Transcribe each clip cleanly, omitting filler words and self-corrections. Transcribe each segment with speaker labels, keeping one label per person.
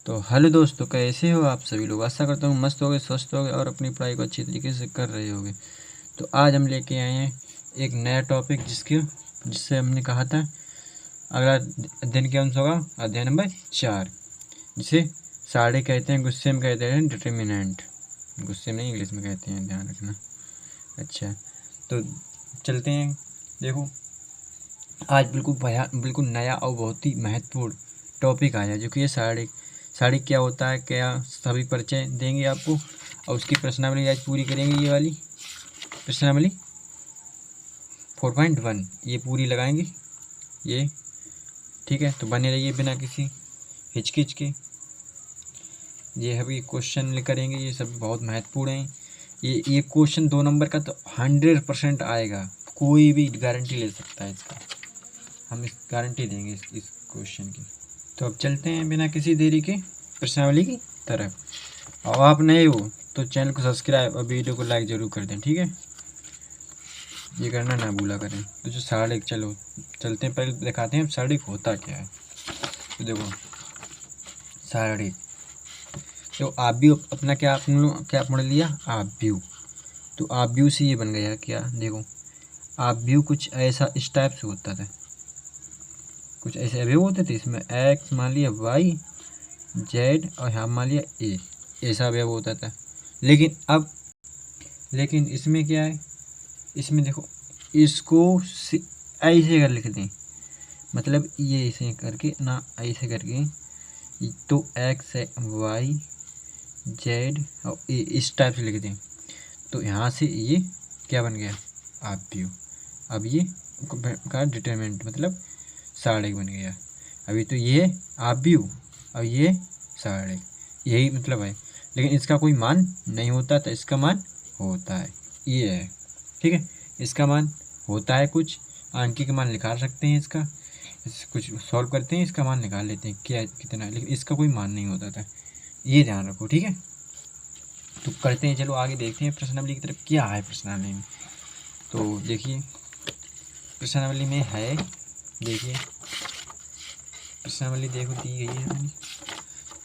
Speaker 1: तो हेलो दोस्तों, कैसे हो आप सभी लोग। आशा करता हूँ मस्त होगे, स्वस्थ होगे और अपनी पढ़ाई को अच्छी तरीके से कर रहे होगे। तो आज हम लेके आए हैं एक नया टॉपिक जिससे हमने कहा था अगला अध्ययन के अंश होगा अध्याय नंबर 4, जिसे साड़े कहते हैं, गुस्से में कहते हैं डिटर्मिनेंट। गुस्से में नहीं, इंग्लिश में कहते हैं, ध्यान रखना। अच्छा, तो चलते हैं। देखो, आज बिल्कुल नया और बहुत ही महत्वपूर्ण टॉपिक आया, जो कि ये साड़ी क्या होता है, क्या सभी परिचय देंगे आपको, और उसकी प्रश्नावली आज पूरी करेंगे। ये वाली प्रश्नावली 4.1 ये पूरी लगाएंगे ये, ठीक है। तो बने रहिए बिना किसी हिचकिच के। ये अभी क्वेश्चन करेंगे, ये सब बहुत महत्वपूर्ण हैं। ये क्वेश्चन 2 नंबर का तो 100% आएगा, कोई भी गारंटी ले सकता है इसका। हम इस गारंटी देंगे इस क्वेश्चन की। तो अब चलते हैं बिना किसी देरी के प्रश्नावली की तरफ। और आप नए हो तो चैनल को सब्सक्राइब और वीडियो को लाइक ज़रूर कर दें, ठीक है। ये करना ना भूला करें। तो जो साड़िक, चलो चलते हैं, पहले दिखाते हैं साड़िक होता क्या है। तो देखो साड़िक, तो आव्यूह अपना क्या पढ़ लिया, आव्यूह। तो आव्यूह से ये बन गया क्या, देखो आव्यूह कुछ ऐसा इस टाइप से होता था, कुछ ऐसे अवयव होते थे। इसमें एक्स मान लिया, वाई जेड और यहाँ मान लिया ए, ऐसा अवयव होता था। लेकिन इसमें क्या है, इसमें देखो इसको ऐसे कर लिख दें, मतलब ये ऐसे करके ना, ऐसे करके, तो एक्स वाई जेड और ए इस टाइप से लिख दें। तो यहाँ से ये क्या बन गया, आव्यूह। अब ये का डिटरमिनेंट मतलब साड़िक बन गया। अभी तो ये आव्यूह और ये साड़िक, यही मतलब है। लेकिन इसका कोई मान नहीं होता, तो इसका मान होता है, ये है, ठीक है। इसका मान होता है, कुछ आंकी का मान निकाल सकते हैं इसका, कुछ सॉल्व करते हैं, इसका मान निकाल लेते हैं क्या कितना, लेकिन इसका कोई मान नहीं होता था। ये ध्यान रखो, ठीक है। तो करते हैं, चलो आगे देखते हैं प्रश्नावली की तरफ। क्या है प्रश्नावली में, तो देखिए प्रश्नावली में है, देखिए प्रश्नावली देखो दी गई है।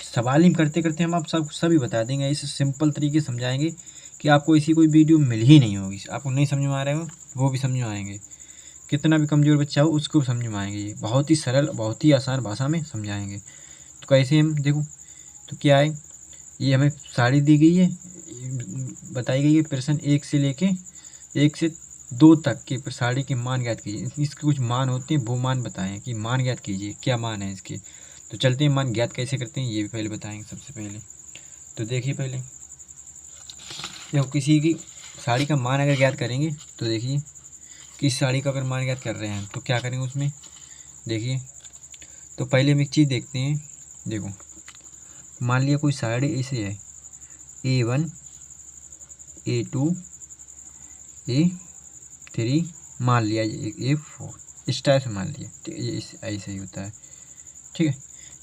Speaker 1: सवाल ही करते करते हम आप सभी बता देंगे, इसे सिंपल तरीके से समझाएंगे कि आपको ऐसी कोई वीडियो मिल ही नहीं होगी। आपको नहीं समझ में आ रहे हो वो भी समझ में आएंगे, कितना भी कमज़ोर बच्चा हो उसको भी समझ में आएंगे। ये बहुत ही सरल, बहुत ही आसान भाषा में समझाएंगे। तो कैसे हम देखो, तो क्या है, ये हमें साड़ी दी गई है, बताई गई है प्रश्न 1 से लेके 1 से 2 तक के साड़ी के मान ज्ञात कीजिए। इसके कुछ मान होते हैं, वो मान बताएं कि मान ज्ञात कीजिए, क्या मान है इसके। तो चलते हैं मान ज्ञात कैसे करते हैं, ये भी पहले बताएंगे सबसे पहले। तो देखिए पहले देखो, किसी की साड़ी का मान अगर ज्ञात करेंगे, तो देखिए किस साड़ी का अगर मान ज्ञात कर रहे हैं तो क्या करेंगे उसमें, देखिए। तो पहले हम एक चीज़ देखते हैं, देखो मान लिया कोई साड़ी ऐसे है, A1 A2 A3, मान लिया A4, इस टाइप से मान लिया, ठीक है। ये ऐसे ही होता है, ठीक है।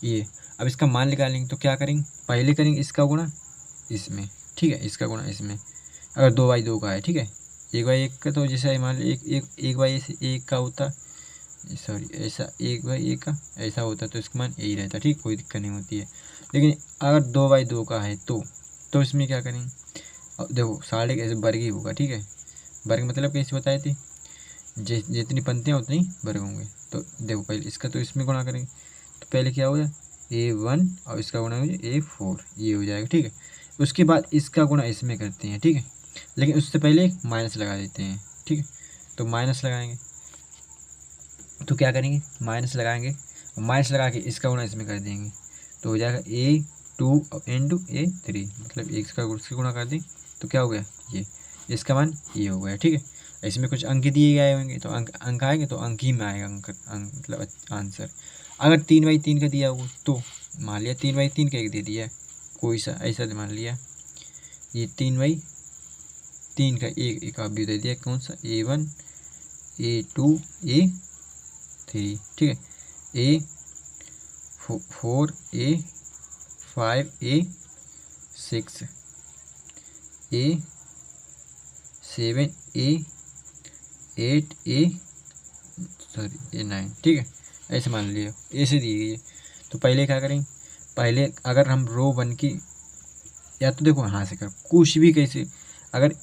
Speaker 1: ये अब इसका मान निकालेंगे तो क्या करेंगे, पहले करेंगे इसका गुणा इसमें, ठीक है, इसका गुणा इसमें। अगर 2/2 का है, ठीक है, 1/1 का, तो जैसे मान लो 1/1 का होता, सॉरी ऐसा 1/1 का ऐसा होता, तो इसका मान यही रहता, ठीक, कोई दिक्कत नहीं होती है। लेकिन अगर 2/2 का है तो इसमें क्या करेंगे, देखो साढ़े कैसे वर्ग ही होगा, ठीक है। वर्ग मतलब कैसे बताए थे, जितनी पंक्तियाँ उतनी वर्ग होंगे। तो देखो पहले इसका तो इसमें गुणा करेंगे, तो पहले क्या हो जाए A1 और इसका गुणा हो जाए A4, ये हो जाएगा, ठीक है। उसके बाद इसका गुणा इसमें करते हैं, ठीक है, लेकिन उससे पहले माइनस लगा देते हैं, ठीक है। तो माइनस लगाएंगे, तो क्या करेंगे, माइनस लगाएंगे और माइनस लगा के इसका गुणा इसमें कर देंगे, तो हो जाएगा A2 और N2 A3, मतलब इसका उससे गुणा कर दें तो क्या हो गया, ये इसका मान ये हो गया, ठीक है। इसमें कुछ अंक दिए गए होंगे, तो अंक आएंगे, तो अंक ही में आएगा अंक मतलब आंसर। अगर 3/3 का दिया हो तो मान लिया 3/3 का एक दे दिया, कोई सा ऐसा मान लिया ये 3/3 का एक अवयव दे दिया, कौन सा A1 A2 A3, ठीक है, A4 A5 A6 A7 A8 A9, ठीक है, ऐसे मान लिया, ऐसे दी गई है। तो पहले क्या करें, पहले अगर हम रो 1 की, या तो देखो यहाँ से कर कुछ भी कैसे, अगर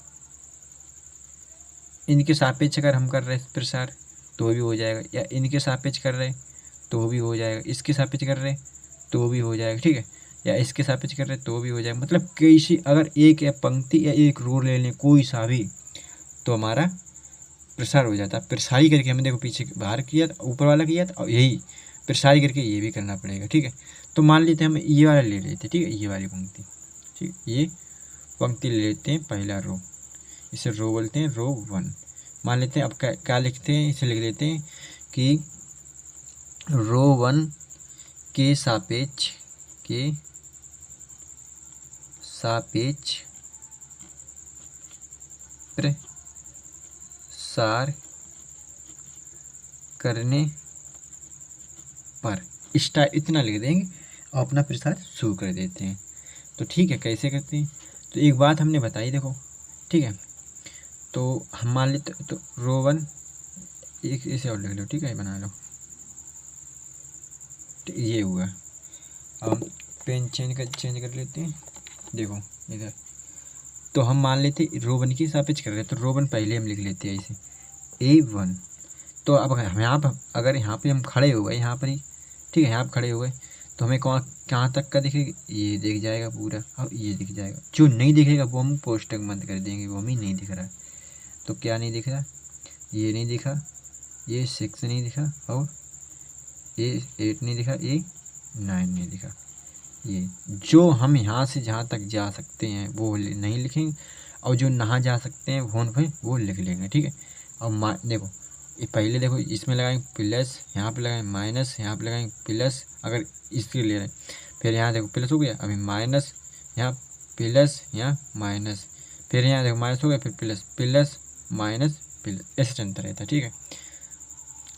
Speaker 1: इनके सापेक्ष अगर हम कर रहे हैं प्रसार तो भी हो जाएगा, या इनके सापेक्ष कर रहे तो भी हो जाएगा, इसके सापेक्ष कर रहे तो भी हो जाएगा, ठीक है, या इसके सापेक्ष कर रहे तो भी हो जाएगा। मतलब कैसी अगर एक या पंक्ति या एक रो ले लें कोई सा भी, तो हमारा प्रसार हो जाता है। प्रसारी करके हमने देखो पीछे बाहर किया था, ऊपर वाला किया था, और यही प्रसारी करके ये भी करना पड़ेगा, ठीक है। तो मान लेते हैं हम ये वाला ले लेते हैं, ठीक है, ये वाली पंक्ति, ठीक, ये पंक्ति ले लेते हैं, पहला रो, इसे रो बोलते हैं, रो 1 मान लेते हैं। अब क्या लिखते हैं, इसे लिख लेते हैं कि रो 1 के सापेक्ष प्रसार करने पर स्टार इतना लिख देंगे और अपना प्रसार शुरू कर देते हैं। तो ठीक है, कैसे करते हैं, तो एक बात हमने बताई देखो, ठीक है। तो हम मान लेते तो रो 1 एक इसे और लिख लो, ठीक है, बना लो, तो ये हुआ। अब हम पेन चेंज कर लेते हैं, देखो इधर, तो हम मान लेते रो 1 की सापेक्ष कर रहे हैं, तो रो 1 पहले हम लिख लेते हैं ऐसे A1। तो अब हम यहाँ पर अगर यहाँ पे हम खड़े हो गए यहाँ पर ही, ठीक है, यहाँ पर खड़े हो गए, तो हमें कहाँ तक का दिखेगा, ये दिख जाएगा पूरा, अब ये दिख जाएगा। जो नहीं दिखेगा वो हम पोस्टक बंद कर देंगे, वो हमें नहीं दिख रहा है। तो क्या नहीं दिख रहा, ये नहीं दिखा, ये 6 नहीं दिखा, और ये 8 नहीं दिखा, ये 9 नहीं दिखा। ये जो हम यहाँ से जहाँ तक जा सकते हैं वो नहीं लिखेंगे, और जो नहा जा सकते हैं फोन पे वो लिख लेंगे, ठीक है। और देखो ये पहले देखो इसमें लगाएंगे प्लस, यहाँ पे लगाएंगे माइनस, यहाँ पे लगाएंगे प्लस, अगर इसके ले रहे हैं, फिर यहाँ देखो प्लस हो गया, अभी माइनस, यहाँ प्लस, यहाँ माइनस, फिर यहाँ देखो माइनस हो गया, फिर प्लस प्लस माइनस प्लस, ऐसे चलता रहता है, ठीक है।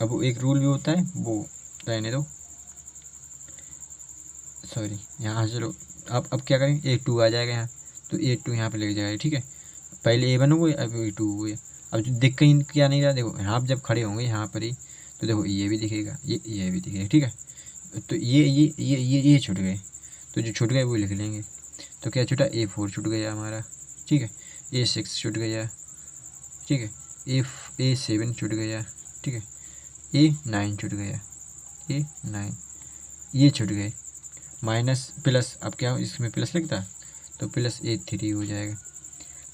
Speaker 1: अब वो एक रूल भी होता है, वो रहने दो, सॉरी यहाँ चलो। अब क्या करेंगे, A2 आ जाएगा यहाँ, तो A2 यहाँ पे ले जाएगा, ठीक है। पहले A1 हो गया, अब A2 हो गया। अब दिख कहीं क्या नहीं रहा, देखो यहाँ जब खड़े होंगे यहाँ पर ही, तो देखो ये भी दिखेगा, ये भी दिखेगा, ठीक है। तो ये छूट गए, तो जो छूट गए वो लिख लेंगे। तो क्या छूटा, A4 छूट गया हमारा, ठीक है, A6 छूट गया, ठीक है, A7 छूट गया, ठीक है, A9 छूट गया, A9 ये छूट गए, माइनस प्लस, अब क्या हो इसमें प्लस लगता, तो प्लस A3 हो जाएगा।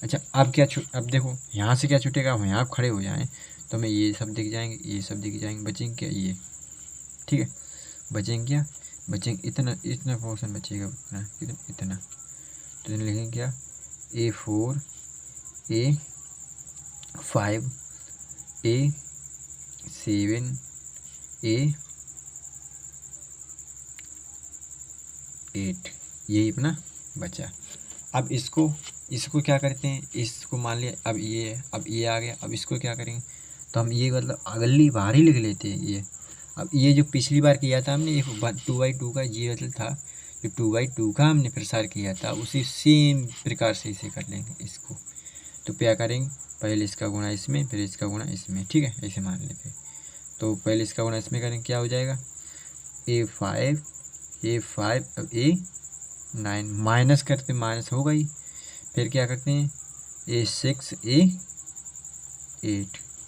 Speaker 1: अच्छा अब क्या अब देखो यहाँ से क्या छूटेगा, हम यहाँ खड़े हो जाएं तो हमें ये सब दिख जाएंगे, ये सब दिख जाएंगे, बचेंगे क्या, ये, ठीक है, बचेंगे क्या, बचेंगे इतना पोर्शन बचेगा, इतना तो लिखेंगे क्या, A4 A5 A7 A8 यही अपना बचा। अब इसको क्या करते हैं, इसको मान लिया, अब ये आ गया, अब इसको क्या करेंगे, तो हम ये मतलब अगली बार ही लिख लेते हैं ये। अब ये जो पिछली बार किया था हमने, ये 2/2 का ये मतलब था, जो 2/2 का हमने प्रसार किया था, उसी सेम प्रकार से इसे कर लेंगे इसको। तो क्या करेंगे, पहले इसका गुणा इसमें, फिर इसका गुणा इसमें, ठीक है, ऐसे मान लेते हैं। तो पहले इसका गुणा इसमें करेंगे, क्या हो जाएगा, A5 अब A9 माइनस करते, माइनस हो गई, फिर क्या करते हैं A6 A8,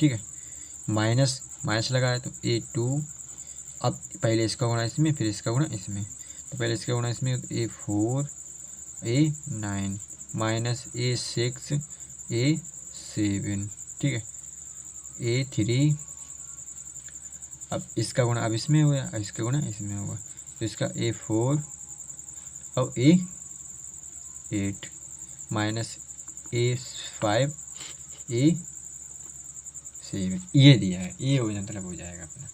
Speaker 1: ठीक है, माइनस लगाया तो A2, अब पहले इसका गुणा इसमें, फिर इसका गुणा इसमें, तो पहले इसका गुणा इसमें, A4 A9 minus A6 A7, ठीक है, A3, अब इसका गुणा अब इसमें हो गया, अब इसका गुणा इसमें होगा, तो इसका A4 और A8 माइनस A5 A7 ये दिया है, ये हो मतलब हो जाएगा अपना,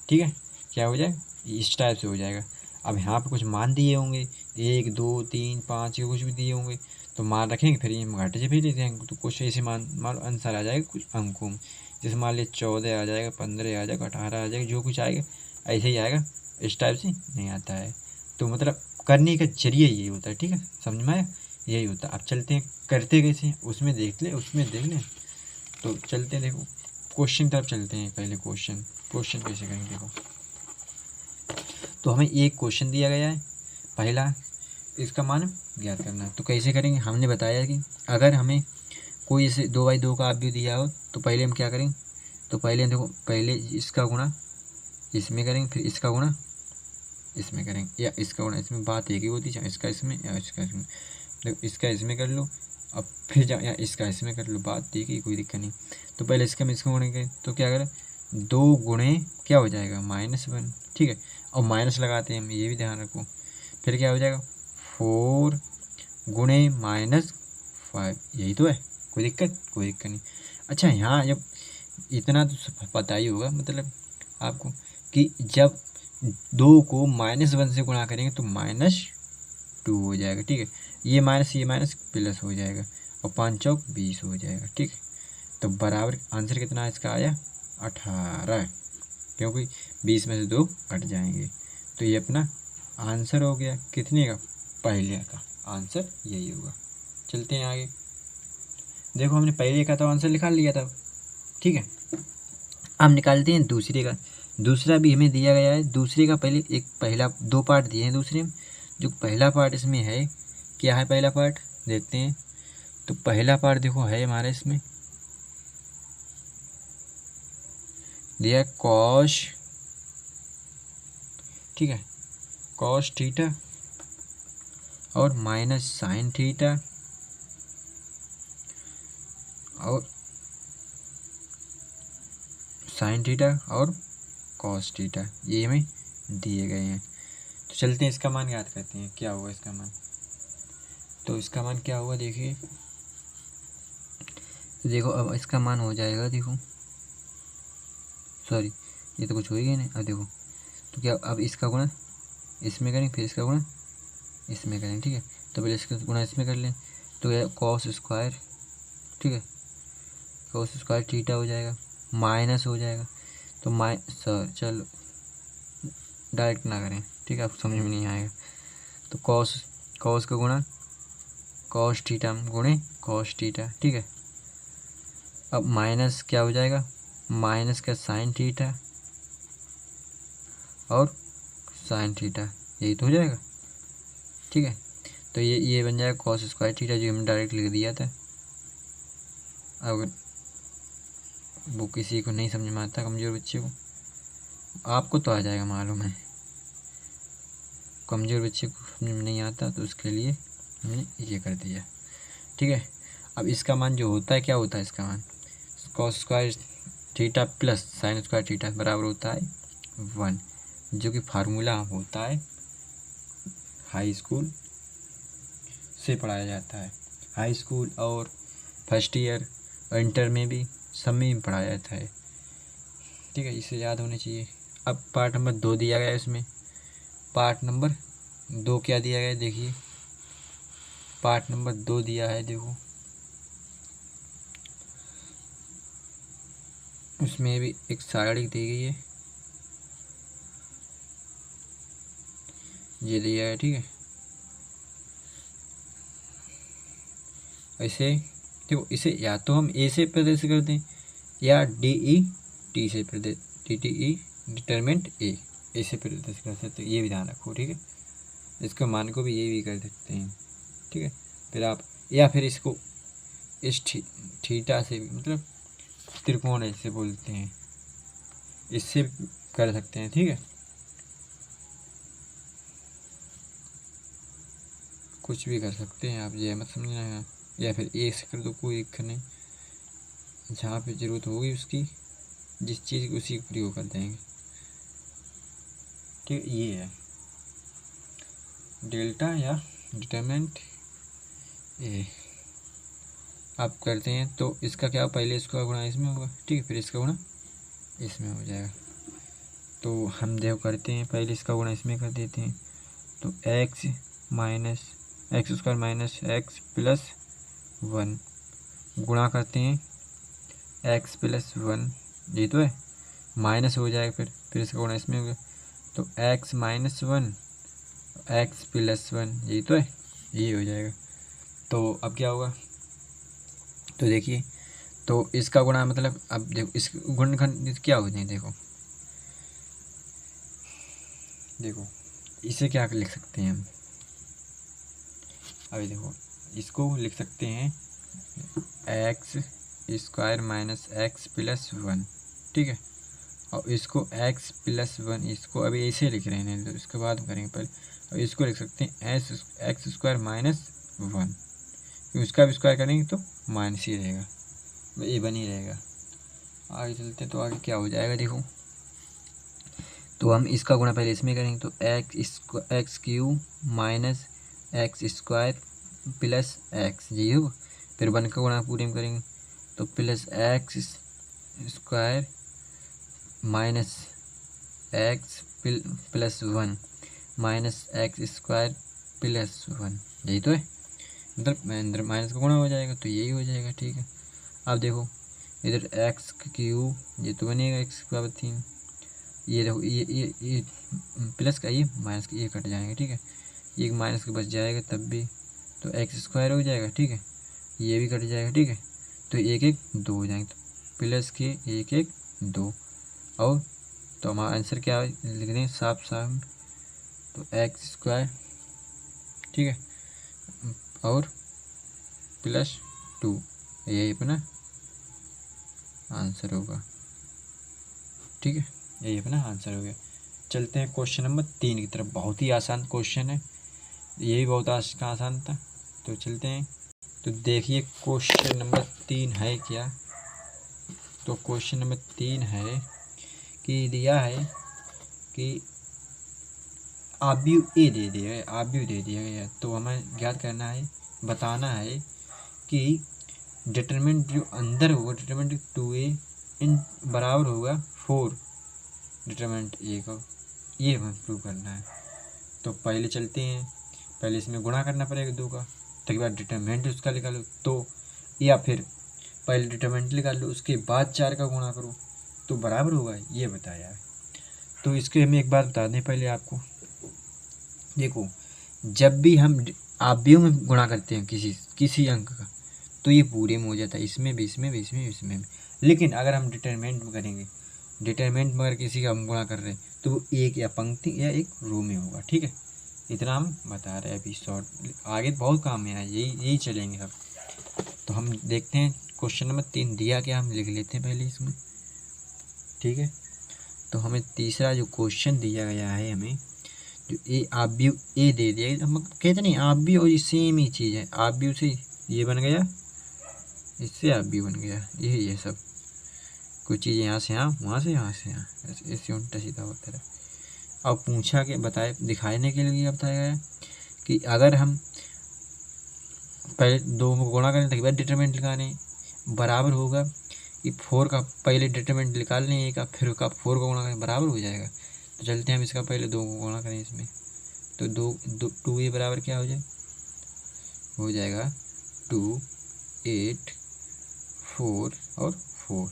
Speaker 1: ठीक है, क्या हो जाएगा, इस टाइप से हो जाएगा। अब यहाँ पे कुछ मान दिए होंगे 1 2 3 5 के कुछ भी दिए होंगे, तो मान रखेंगे, फिर ये घाटे से फिर लेते हैं, तो कुछ ऐसे मान आंसर आ जाएगा कुछ अंकों में, जैसे मान लीजिए 14 आ जाएगा, 15 आ जाएगा, 18 आ जाएगा, जो कुछ आएगा ऐसे ही आएगा, इस टाइप से नहीं आता है। तो मतलब करने का जरिए यही होता है, ठीक है, समझ में आया, यही होता है। अब चलते हैं करते कैसे, उसमें देख लें, तो चलते हैं, देखो क्वेश्चन तरफ चलते हैं। पहले क्वेश्चन कैसे करेंगे, देखो तो हमें एक क्वेश्चन दिया गया है, पहला इसका मान ज्ञात करना है। तो कैसे करेंगे, हमने बताया कि अगर हमें कोई ऐसे 2/2 का आप भी दिया हो तो पहले हम क्या करेंगे, तो पहले देखो, पहले इसका गुणा इसमें करेंगे, फिर इसका गुणा इसमें करेंगे, या इसका गुणा इसमें, बात एक ही होती है, इसका इसमें या इसका इसमें। देखो इसका इसमें कर लो, अब फिर जाओ या इसका इसमें कर लो, बात देखिए कोई दिक्कत नहीं। तो पहले इसका में इसका गुणे करें तो क्या करें, 2 गुणे क्या हो जाएगा -1, ठीक है। और माइनस लगाते हैं हम, ये भी ध्यान रखो। फिर क्या हो जाएगा 4 गुणे -5, यही तो है, कोई दिक्कत नहीं। अच्छा यहाँ जब इतना तो पता ही होगा मतलब आपको कि जब 2 को -1 से गुणा करेंगे तो -2 हो जाएगा, ठीक है। ये माइनस प्लस हो जाएगा और 5 चौक 20 हो जाएगा, ठीक है। तो बराबर आंसर कितना इसका आया 18, क्योंकि 20 में से 2 कट जाएंगे। तो ये अपना आंसर हो गया कितने का, पहले का आंसर यही होगा। चलते हैं आगे। देखो हमने पहले का तो आंसर निकाल लिया था, ठीक है। अब निकालते हैं दूसरे का। दूसरा भी हमें दिया गया है। दूसरे का पहले एक पहला 2 पार्ट दिए हैं दूसरे में। जो पहला पार्ट इसमें है, क्या है पहला पार्ट देखते हैं। तो पहला पार्ट देखो है हमारा इसमें दिया है कॉस, ठीक है, कॉस थीटा और माइनस साइन थीटा और साइन थीटा और कॉस थीटा, ये हमें दिए गए हैं। तो चलते हैं इसका मान याद करते हैं, क्या हुआ इसका मान। तो इसका मान क्या हुआ देखिए, देखो अब इसका मान हो जाएगा, देखो सॉरी ये तो कुछ हो ही गया नहीं। अब देखो तो क्या, अब इसका गुणा इसमें करें, फिर इसका गुणा इसमें करें, ठीक है। तो पहले इसका गुणा इसमें कर लें, तो यह कॉस स्क्वायर, ठीक है, कॉस स्क्वायर थीटा हो जाएगा, माइनस हो जाएगा। तो चलो डायरेक्ट ना करें, ठीक है, आपको समझ में नहीं आएगा। तो कॉस का गुणा कॉस थीटा गुणे कॉस थीटा, ठीक है। अब माइनस क्या हो जाएगा, माइनस का साइन थीटा और साइन थीटा, यही तो हो जाएगा, ठीक है। तो ये बन जाएगा कॉस स्क्वायर थीटा, जो हमने डायरेक्ट लिख दिया था। अगर वो किसी को नहीं समझ में आता, कमज़ोर बच्चे को, आपको तो आ जाएगा मालूम है, कमज़ोर बच्चे को समझ में नहीं आता, तो उसके लिए हमने ये कर दिया, ठीक है। अब इसका मान जो होता है, क्या होता है इसका मान, cos square theta plus sine square theta बराबर होता है 1, जो कि फार्मूला होता है, हाई स्कूल से पढ़ाया जाता है। हाई स्कूल और फर्स्ट ईयर और इंटर में भी सब में पढ़ाया जाता है, ठीक है, इसे याद होना चाहिए। अब पार्ट नंबर 2 दिया गया है, इसमें पार्ट नंबर 2 क्या दिया गया है देखिए, पार्ट नंबर 2 दिया है, देखो उसमें भी एक सारणी दी गई है, ये दिया है, ठीक है। ऐसे देखो, इसे या तो हम ए से प्रदर्शित करते हैं या डी से डिटरमिनेंट ए से प्रदर्शित कर सकते हैं, ये भी ध्यान रखो, ठीक है। इसके मान को भी ये भी कर सकते हैं, ठीक है। फिर आप या फिर इसको इस थीटा से भी, मतलब त्रिकोण ऐसे बोलते हैं, इससे कर सकते हैं, ठीक है। कुछ भी कर सकते हैं आप, ये मत समझना है, या फिर ए से कर दो, कोई दिक्कत नहीं, जहाँ पे ज़रूरत होगी उसकी, जिस चीज़ की उसी को प्रयोग कर देंगे, ठीक है। ये है डेल्टा या डिटरमिनेंट ए। आप करते हैं तो इसका क्या, पहले इसका गुणा इसमें होगा, ठीक है, फिर इसका गुणा इसमें हो जाएगा। तो हम देखो करते हैं, पहले इसका गुणा इसमें कर देते हैं, तो x square minus x plus 1 गुणा करते हैं एक्स प्लस 1, ये तो है, माइनस हो जाएगा, फिर इसका गुणा इसमें होगा, तो एक्स माइनस 1 एक्स प्लस 1, यही तो है, ये हो जाएगा। तो अब क्या होगा, तो देखिए, तो इसका गुणा मतलब, अब देखो इस गुणनखंड क्या होते हैं, देखो इसे क्या लिख सकते हैं हम, अभी देखो इसको लिख सकते हैं x square minus x plus one, ठीक है। और इसको एक्स प्लस वन, इसको अभी ऐसे लिख रहे हैं, तो इसके बाद करेंगे पहले। और इसको लिख सकते हैं एक्स स्क्वायर माइनस वन, उसका भी स्क्वायर करेंगे तो माइनस ही रहेगा, ये वन ही रहेगा। आगे चलते हैं तो आगे क्या हो जाएगा देखो। तो हम इसका गुणा पहले इसमें करेंगे, तो x Q minus x square plus x, ये होगा। फिर वन का गुणा पूरे में करेंगे तो plus x square minus x plus one minus x square plus one, यही तो है। इधर माइनस का गुणा हो जाएगा तो यही हो जाएगा, ठीक है। अब देखो इधर एक्स क्यू, ये तो बनेगा एक्स के बराबर 3, ये देखो ये प्लस का ये माइनस का ये कट जाएंगे, ठीक है। ये माइनस का बच जाएगा तब भी, तो एक्स स्क्वायर हो जाएगा, ठीक है। ये भी कट जाएगा, ठीक है। तो एक एक दो हो जाएंगे, तो प्लस के एक एक दो, और तो हमारा आंसर क्या लिख दें साफ साफ, तो एक्स स्क्वायर, ठीक है, और प्लस 2, यही अपना आंसर होगा, ठीक है। यही अपना आंसर हो गया। चलते हैं क्वेश्चन नंबर 3 की तरफ। बहुत ही आसान क्वेश्चन है, यही बहुत आसान था। तो चलते हैं, तो देखिए क्वेश्चन नंबर 3 है क्या। तो क्वेश्चन नंबर 3 है कि दिया है कि आव्यूह ए दे दिया है, आव्यूह दे दिया गया है। तो हमें ज्ञात करना है, बताना है कि डिटरमिनेंट जो अंदर होगा, डिटरमिनेंट 2a इन बराबर होगा 4 डिटरमिनेंट ए का, ये हमें प्रूव करना है। तो पहले चलते हैं, पहले इसमें गुणा करना पड़ेगा 2 का, तब बाद डिटरमिनेंट उसका निकालो, तो या फिर पहले डिटरमिनेंट निकाल लो उसके बाद 4 का गुणा करो तो बराबर होगा, ये बताया है। तो इसके हम एक बात बता दें पहले आपको, देखो जब भी हम आव्यूह में गुणा करते हैं किसी अंक का, तो ये पूरे में हो जाता है, इसमें भी, इसमें भी, इसमें भी, इसमें भी। लेकिन अगर हम डिटरमिनेंट में करेंगे, डिटरमिनेंट में अगर किसी का हम गुणा कर रहे हैं तो वो एक या पंक्ति या एक रो में होगा, ठीक है। इतना हम बता रहे हैं अभी शॉर्ट, आगे बहुत काम में है, यही चलेंगे सब। तो हम देखते हैं क्वेश्चन नंबर 3 दिया क्या, हम लिख लेते हैं पहले इसमें, ठीक है। तो हमें तीसरा जो क्वेश्चन दिया गया है, हमें जो ए आव्यूह ए दे दिया, हम कहते नहीं आव्यूह और ये सेम ही चीज़ है, आव्यूह से ये बन गया, इससे आव्यूह बन गया, यही है सब। कुछ चीज़ें यहाँ से यहाँ, वहाँ से यहाँ से यहाँ, ऐसे उल्टा सीधा होता रहा। अब पूछा के बताए, दिखाने के लिए बताया गया कि अगर हम पहले 2 को गुणा करें तो बाद डिटरमिनेंट निकालें, बराबर होगा कि 4 का पहले डिटरमिनेंट निकाल लें ए का, फिर का 4 को गुणा करें, बराबर हो जाएगा। तो चलते हैं हम इसका पहले 2 को गुणा करें इसमें, तो 2a बराबर क्या हो जाएगा 2 8 4 और 4,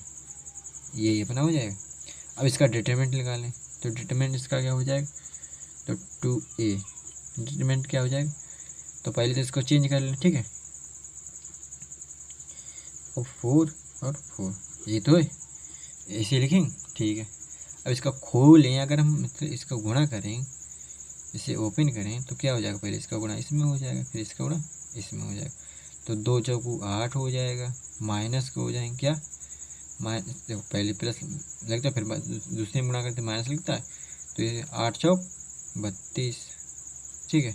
Speaker 1: ये अपना हो जाएगा। अब इसका डिटरमिनेंट निकालें, तो डिटरमिनेंट इसका क्या हो जाएगा, तो 2a डिटरमिनेंट क्या हो जाएगा, तो पहले तो इसको चेंज कर लें, ठीक है, और 4 और 4, ये तो है, ऐसे लिखेंगे, ठीक है। अब इसका खोलें, अगर हम मतलब इसका गुणा करें, इसे ओपन करें तो क्या हो जाएगा, पहले इसका गुणा इसमें हो जाएगा, फिर इसका गुणा इसमें हो जाएगा, तो 2 चौकू 8 हो जाएगा, माइनस के हो जाएंगे क्या, माइनस, देखो पहले प्लस लगता है, फिर दूसरे में गुणा करते माइनस लगता है, तो ये 8 चौक 32, ठीक है।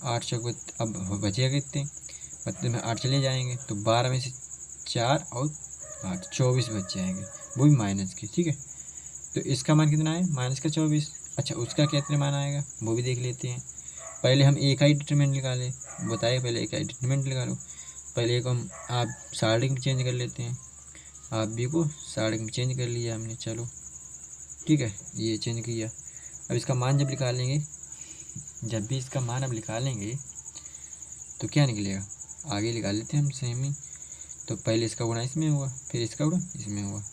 Speaker 1: 8 चौक अब बचेगा कितने, 32 में 8 चले जाएंगे, तो 12 में से 4 और 8 24 बच जाएंगे, वो भी माइनस के, ठीक है। तो इसका मान कितना है, माइनस का 24। अच्छा उसका कितना मान आएगा वो भी देख लेते हैं। पहले हम एक ही डिटरमिनेंट निकालें, बताइए पहले एक ही डिटरमिनेंट निकालो। पहले एक हम आप साइड में चेंज कर लेते हैं, आप भी को साइड में चेंज कर लिया हमने, चलो ठीक है, ये चेंज किया। अब इसका मान जब निकालेंगे, जब भी इसका मान अब निकालेंगे तो क्या निकलेगा, आगे निकाल लेते हैं हम सेम ही। तो पहले इसका गुणा इसमें हुआ, फिर इसका गुणा इसमें हुआ,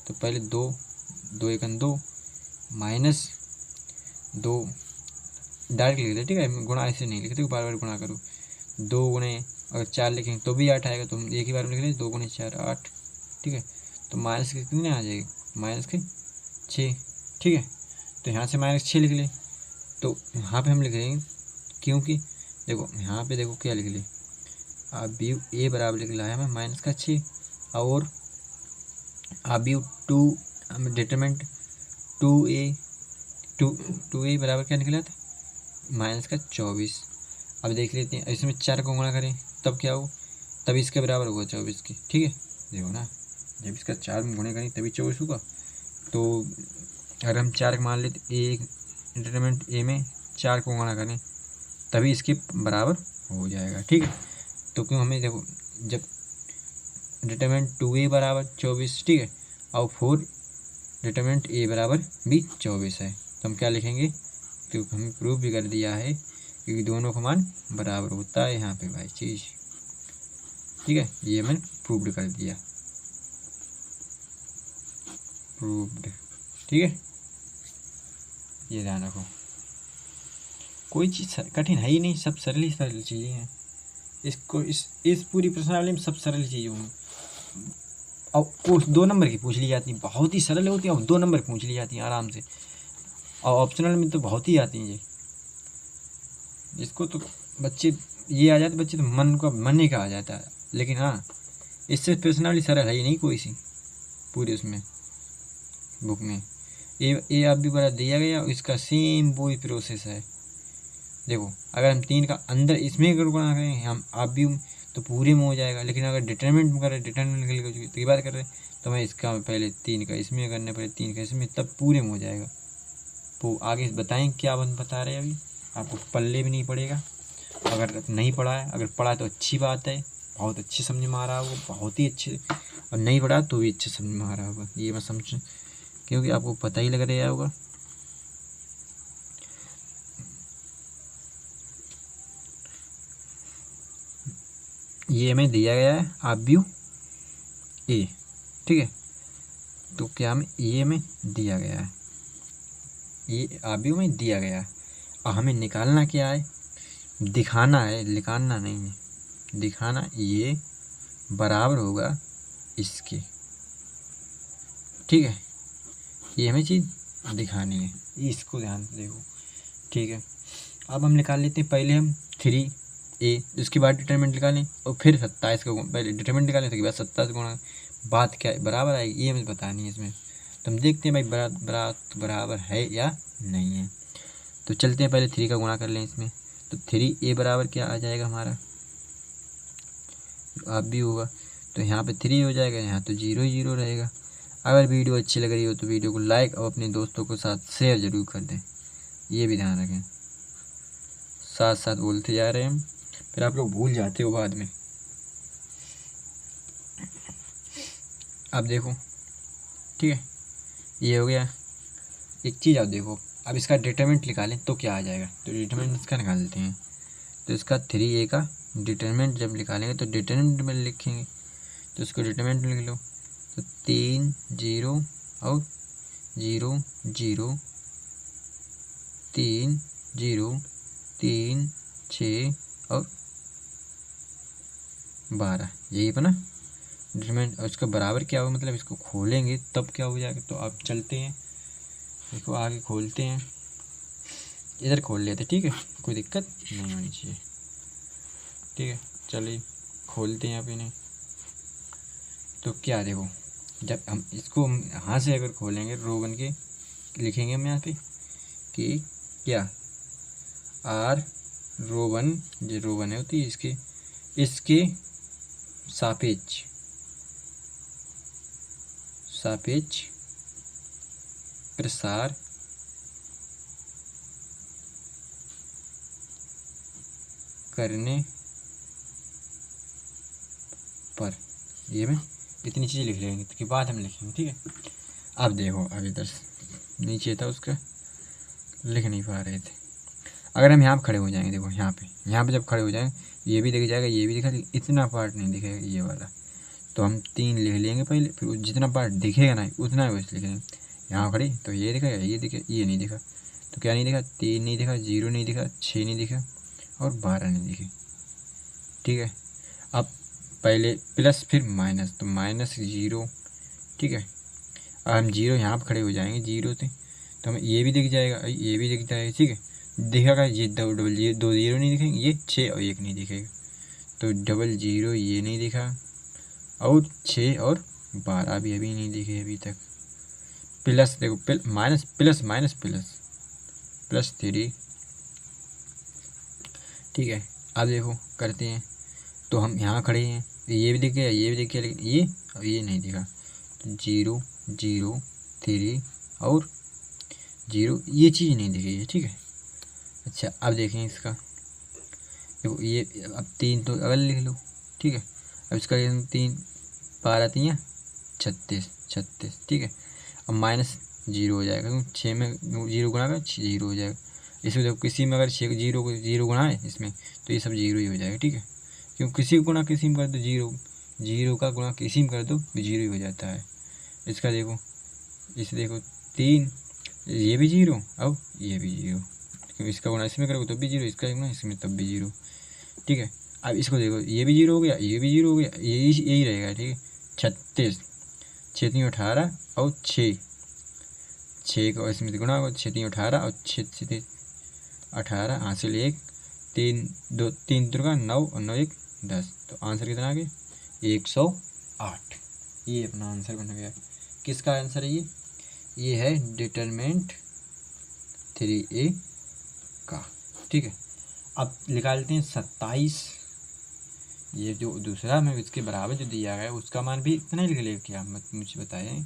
Speaker 1: तो पहले 2 2 1 2 माइनस 2 डायरेक्ट लिख लेते, ठीक है, गुणा ऐसे नहीं लिखते, बार बार गुणा करो। 2 गुणे अगर 4 लिखेंगे तो भी 8 आएगा, तो हम एक ही बार में लिख लें, 2 गुणे 4 8, ठीक है। तो माइनस के कितने आ जाएगी, माइनस के 6, ठीक है। तो यहाँ से माइनस 6 लिख लें, तो यहाँ पे हम लिख लेंगे क्योंकि देखो यहाँ पे देखो क्या लिख लिया, अब व्यू ए बराबर लिख लिया है हमें -6 और अब व्यू 2 हमें डिटरमिनेंट 2a बराबर क्या निकला था -24। अब देख लेते हैं इसमें 4 को गुणा करें तब क्या हो, तब इसके बराबर होगा 24 के। ठीक है, देखो ना जब इसका 4 में गुणा करें तभी 24 होगा। तो अगर हम 4 मान लेते ए डिटरमिनेंट ए में 4 को गुणा करें तभी इसके बराबर हो जाएगा। ठीक है, तो क्यों हमें देखो जब डिटरमिनेंट 2a बराबर 24, ठीक है, और 4 डिटरमिनेंट ए बराबर भी 24 है, तो हम क्या लिखेंगे, तो हमने प्रूव भी कर दिया है क्योंकि दोनों का मान बराबर होता है यहाँ पे भाई चीज़। ठीक है, ये मैंने प्रूव्ड कर दिया, प्रूव्ड। ठीक है, ये ध्यान रखो, कोई चीज़ कठिन है ही नहीं, सब सरल ही सरल चीज़ें हैं। इसको इस पूरी प्रश्नावली में सब सरल चीज़ें होंगी। और कुछ 2 नंबर की पूछ ली जाती हैं, बहुत ही सरल होती है, और 2 नंबर पूछ ली जाती हैं आराम से, और ऑप्शनल में तो बहुत ही आती हैं ये। इसको तो बच्चे ये आ जाते, बच्चे तो मन ही का आ जाता है। लेकिन हाँ, इससे प्रश्नावली सरल है ही नहीं कोई सी पूरी उसमें बुक में। ये आप भी बड़ा दिया गया, इसका सेम वही प्रोसेस है। देखो अगर हम 3 का अंदर इसमें अगर गुणा करें हम आप भी तो पूरे में हो जाएगा, लेकिन अगर डिटरमिनेंट में करें, डिटरमिनेंट की बात कर रहे हैं तो हमें इसका पहले 3 का इसमें करने पड़े, 3 का इसमें, तब पूरे में हो जाएगा। तो आगे बताएं क्या बता रहे हैं अभी, आपको पल्ले भी नहीं पड़ेगा। अगर नहीं पढ़ा है, अगर पढ़ा तो अच्छी बात है, बहुत अच्छे समझ में आ रहा होगा, बहुत ही अच्छे, और नहीं पढ़ा तो भी अच्छे समझ में आ रहा होगा, ये मैं समझ, क्योंकि आपको पता ही लग रहा होगा। ये हमें दिया गया है आव्यूह ए, ठीक है, तो क्या हमें ये में दिया गया है, ये आव्यूह में दिया गया है, और हमें निकालना क्या है, दिखाना है, निकालना नहीं है, दिखाना ये बराबर होगा इसके। ठीक है, ये हमें चीज़ दिखानी है, इसको ध्यान से देखो। ठीक है, अब हम निकाल लेते हैं, पहले हम 3a, उसके बाद डिटरमिनेंट निकालें और फिर 27 का पहले डिटरमिनेंट निकालें तो उसके बाद 27 गुणा, बात क्या बराबर आएगी ये हमें बतानी है इसमें। तो हम देखते हैं भाई बराबर है या नहीं है। तो चलते हैं पहले 3 का गुणा कर लें इसमें, तो 3a बराबर क्या आ जाएगा हमारा, आप भी होगा, तो यहाँ पे 3 हो जाएगा, यहाँ तो 0 0 रहेगा। अगर वीडियो अच्छी लग रही हो तो वीडियो को लाइक और अपने दोस्तों के साथ शेयर ज़रूर कर दें, ये भी ध्यान रखें। साथ साथ बोलते जा रहे हैं हम, फिर आप लोग भूल जाते हो बाद में। अब देखो, ठीक है, ये हो गया। एक चीज़ आप देखो, अब इसका डिटरमिनेंट निकालें तो क्या आ जाएगा, तो डिटरमिनेंट इसका निकाल लेते हैं। तो इसका 3a का डिटरमिनेंट जब निकालेंगे तो डिटरमिनेंट में लिखेंगे, तो इसको डिटरमिनेंट लिख लो, तो 3 0 और 0 0 3 0 3 6 और 12, यही अपना डिटरमिनेंट। और इसका बराबर क्या होगा, मतलब इसको खोलेंगे तब क्या हो जाएगा। तो आप चलते हैं, इसको आगे खोलते हैं, इधर खोल लेते, ठीक है, कोई दिक्कत नहीं होनी चाहिए। ठीक है, चलिए खोलते हैं आप इन्हें। तो क्या देखो, जब हम इसको यहाँ से अगर खोलेंगे रो बन के लिखेंगे हम यहाँ पे कि क्या आर रो वन, जो रो वन है होती है इसके सापेक्ष प्रसार करने पर, ये में इतनी चीज़ें लिख लेंगे तो के बाद हम लिखेंगे। ठीक है, अब देखो, अब इधर नीचे था उसका लिख नहीं पा रहे थे। अगर हम यहाँ पर खड़े हो जाएंगे, देखो यहाँ पे जब खड़े हो जाएंगे ये भी दिख जाएगा, ये भी दिखा, इतना पार्ट नहीं दिखेगा ये वाला, तो हम 3 लिख लेंगे पहले, फिर जितना पार्ट दिखेगा ना उतना ही वैसे लिखेंगे। यहाँ खड़े तो ये दिखेगा, ये दिखे, ये नहीं दिखा, तो क्या नहीं दिखा, 3 नहीं दिखा, 0 नहीं दिखा, 6 नहीं दिखा और 12 नहीं दिखे। ठीक है, अब पहले प्लस फिर माइनस, तो -0, ठीक है, अब हम 0 यहाँ पर खड़े हो जाएंगे 0 से, तो हमें ये भी दिख जाएगा, ये भी दिख जाएगा। ठीक है, दिखेगा, ये डबल जीरो, 2 जीरो नहीं दिखेंगे, ये 6 और 1 नहीं दिखेगा, तो डबल जीरो ये नहीं दिखा, और 6 और 12 भी अभी नहीं दिखे अभी तक। प्लस देखो, minus plus minus plus plus 3, ठीक है। अब देखो करते हैं, तो हम यहाँ खड़े हैं, ये भी दिख गया, ये भी दिख गया, लेकिन ये और ये नहीं दिखा, तो 0 0 3 और 0, ये चीज़ नहीं दिखी है, ठीक है। अच्छा अब देखें इसका, देखो ये अब 3 तो अगर लिख लो, ठीक है। अब इसका 3 12 3 36 36, ठीक है। अब माइनस 0 हो जाएगा, क्योंकि 6 में 0 गुणा कर 0 हो जाएगा। इसमें देखो किसी में अगर 6 0 को 0 गुणा है इसमें, तो ये सब 0 ही हो जाएगा, ठीक है। क्योंकि किसी को गुणा किसी में कर दो 0, 0 का गुणा किसी में कर दो तो 0 ही हो जाता है। इसका देखो, इसे देखो 3, ये भी 0, अब ये भी 0, क्योंकि इसका गुणा इसमें करोगे तब भी 0, इसका गुणा इसमें तब भी 0, ठीक है। अब इसको देखो, ये भी 0 हो गया, ये भी 0 हो गया, यही रहेगा, ठीक है। 36 6 3 18 और 6 को इसमें गुणा होगा, 6 3 18 और 6 18 हासिल 1 3 2 3 3 9 और 9 1 10, तो आंसर कितना आ गया 108। ये अपना आंसर बन गया। किसका आंसर है ये है डिटरमिनेंट 3A का, ठीक है। अब निकालते हैं 27, ये जो दूसरा में इसके बराबर जो दिया गया है उसका मान भी इतना ही लिख लेगा क्या, मत मुझे बताएं,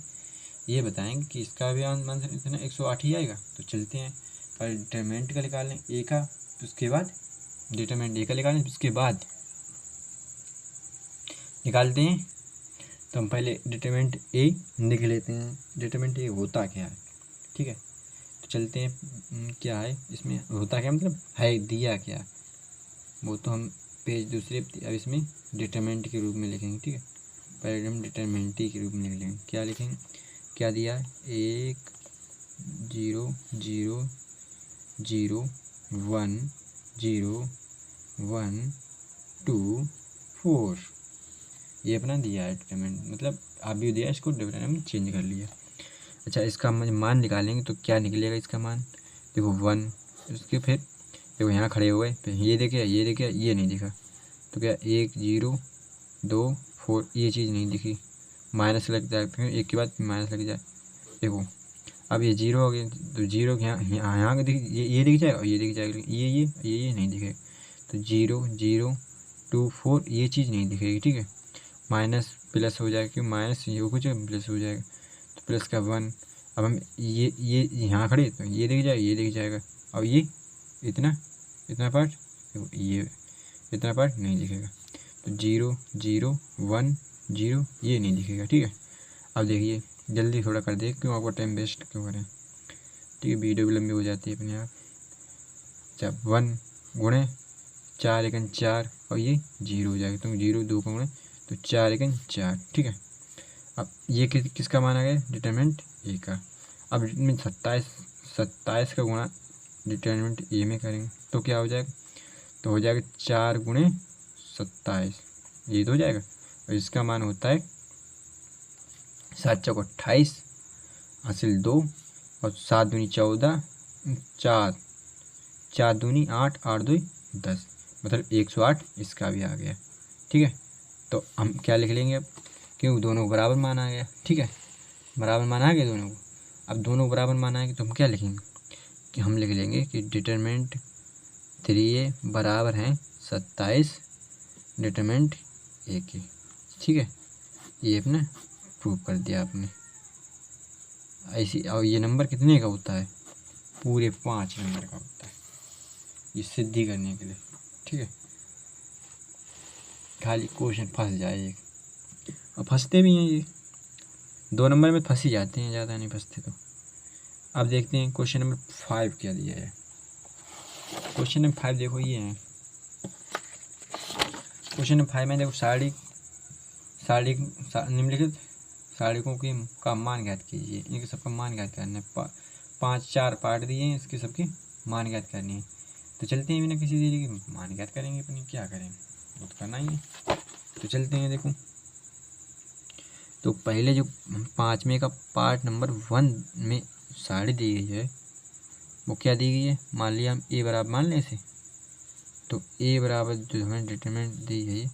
Speaker 1: ये बताएंगे कि इसका भी आंसर इतना 108 ही आएगा। तो चलते हैं, पर डिटरमिनेंट का निकाल लें ए का, उसके बाद डिटरमिनेंट ए का निकालें, उसके बाद निकालते हैं। तो हम पहले डिटरमिनेंट ए लिख लेते हैं, डिटरमिनेंट ए होता क्या है, ठीक है। तो चलते हैं, क्या है इसमें होता क्या, मतलब है दिया क्या, वो तो हम पेज दूसरे अब इसमें डिटरमिनेंट के रूप में लिखेंगे, ठीक है। पहले हम डिटरमिनेंट के रूप में लिख लेंगे, क्या लिखेंगे, क्या दिया है 1 0 0 0 1 0 1 2 4, ये अपना दिया है डिटरमिनेंट, मतलब आप भी दिया, इसको डिटरमिनेंट चेंज कर लिया। अच्छा इसका मान निकालेंगे तो क्या निकलेगा इसका मान, देखो 1, उसके फिर देखो यहाँ खड़े हुए, फिर ये देखिए ये नहीं दिखा, तो क्या 1 0 2 4, ये चीज़ नहीं दिखी, माइनस लग जाए, फिर एक के बाद माइनस लग जाए, देखो अब ये 0 हो गया, तो 0 यहाँ दिख, ये दिख जाएगा और ये दिख जाएगा, ये नहीं दिखेगा, तो 0 0 2 4, ये चीज़ नहीं दिखेगी, ठीक है। माइनस प्लस हो जाएगा, क्योंकि माइनस ये कुछ प्लस हो जाएगा, तो प्लस का 1, अब हम ये यहाँ खड़े, तो ये दिख जाएगा, और ये इतना पार्ट, ये इतना पार्ट नहीं दिखेगा, तो 0 0 1 0, ये नहीं दिखेगा, ठीक है। अब देखिए जल्दी थोड़ा कर दे, क्यों आपको टाइम वेस्ट क्यों करें, ठीक है, वीडियो भी लंबी हो जाती है अपने आप। अच्छा 1 गुणे 4 1 4, और ये 0 हो जाएगा, तो 0 2 को गुणे तो 4 1 4, ठीक है। अब ये किसका माना गया, डिटरमिनेंट ए का। अब डिटरमिनेंट 27 का गुणा डिटरमिनेंट ए में करेंगे तो क्या हो जाएगा, तो हो जाएगा 4 गुणे 27, ये तो हो जाएगा, और इसका मान होता है 7 चौक 28 हासिल 2, और 7 दूनी 14 4 4 दूनी 8 8 2 10, मतलब 108 इसका भी आ गया, ठीक है। तो हम क्या लिख लेंगे अब, क्यों दोनों को बराबर मान आ गया, ठीक है, बराबर मान आ गया दोनों को। अब दोनों को बराबर मान आएंगे तो हम क्या लिखेंगे, कि हम लिख लेंगे कि डिटरमिनेंट 3A बराबर हैं 27 डिटरमिनेंट ए के, ठीक है। ये अपने प्रूव कर दिया आपने ऐसी। और ये नंबर कितने का होता है, पूरे 5 नंबर का होता है, ये सिद्धि करने के लिए, ठीक है। खाली क्वेश्चन फंस जाए एक, और फंसते भी हैं ये 2 नंबर में फंस ही जाते हैं, ज़्यादा नहीं फंसते। तो अब देखते हैं क्वेश्चन नंबर 5 क्या दिया है। क्वेश्चन नंबर 5 देखो ये है, क्वेश्चन नंबर 5 में देखो साड़ी निम्नलिखित साड़ियों की का मान ज्ञात कीजिए, इनके सबका मान ज्ञात करना है। 4 पार्ट दिए हैं, इसके सबके मान ज्ञात करनी है। तो चलते हैं बिना किसी देरी के मान ज्ञात करेंगे अपनी, क्या करें वो तो करना ही है। तो चलते हैं, देखो तो पहले जो 5वें का पार्ट नंबर 1 में साड़ी दी गई है, वो क्या दी गई है, मान लिया हम ए बराबर मान लें इसे, तो ए बराबर जो हमें डिटरमिनेंट दी है,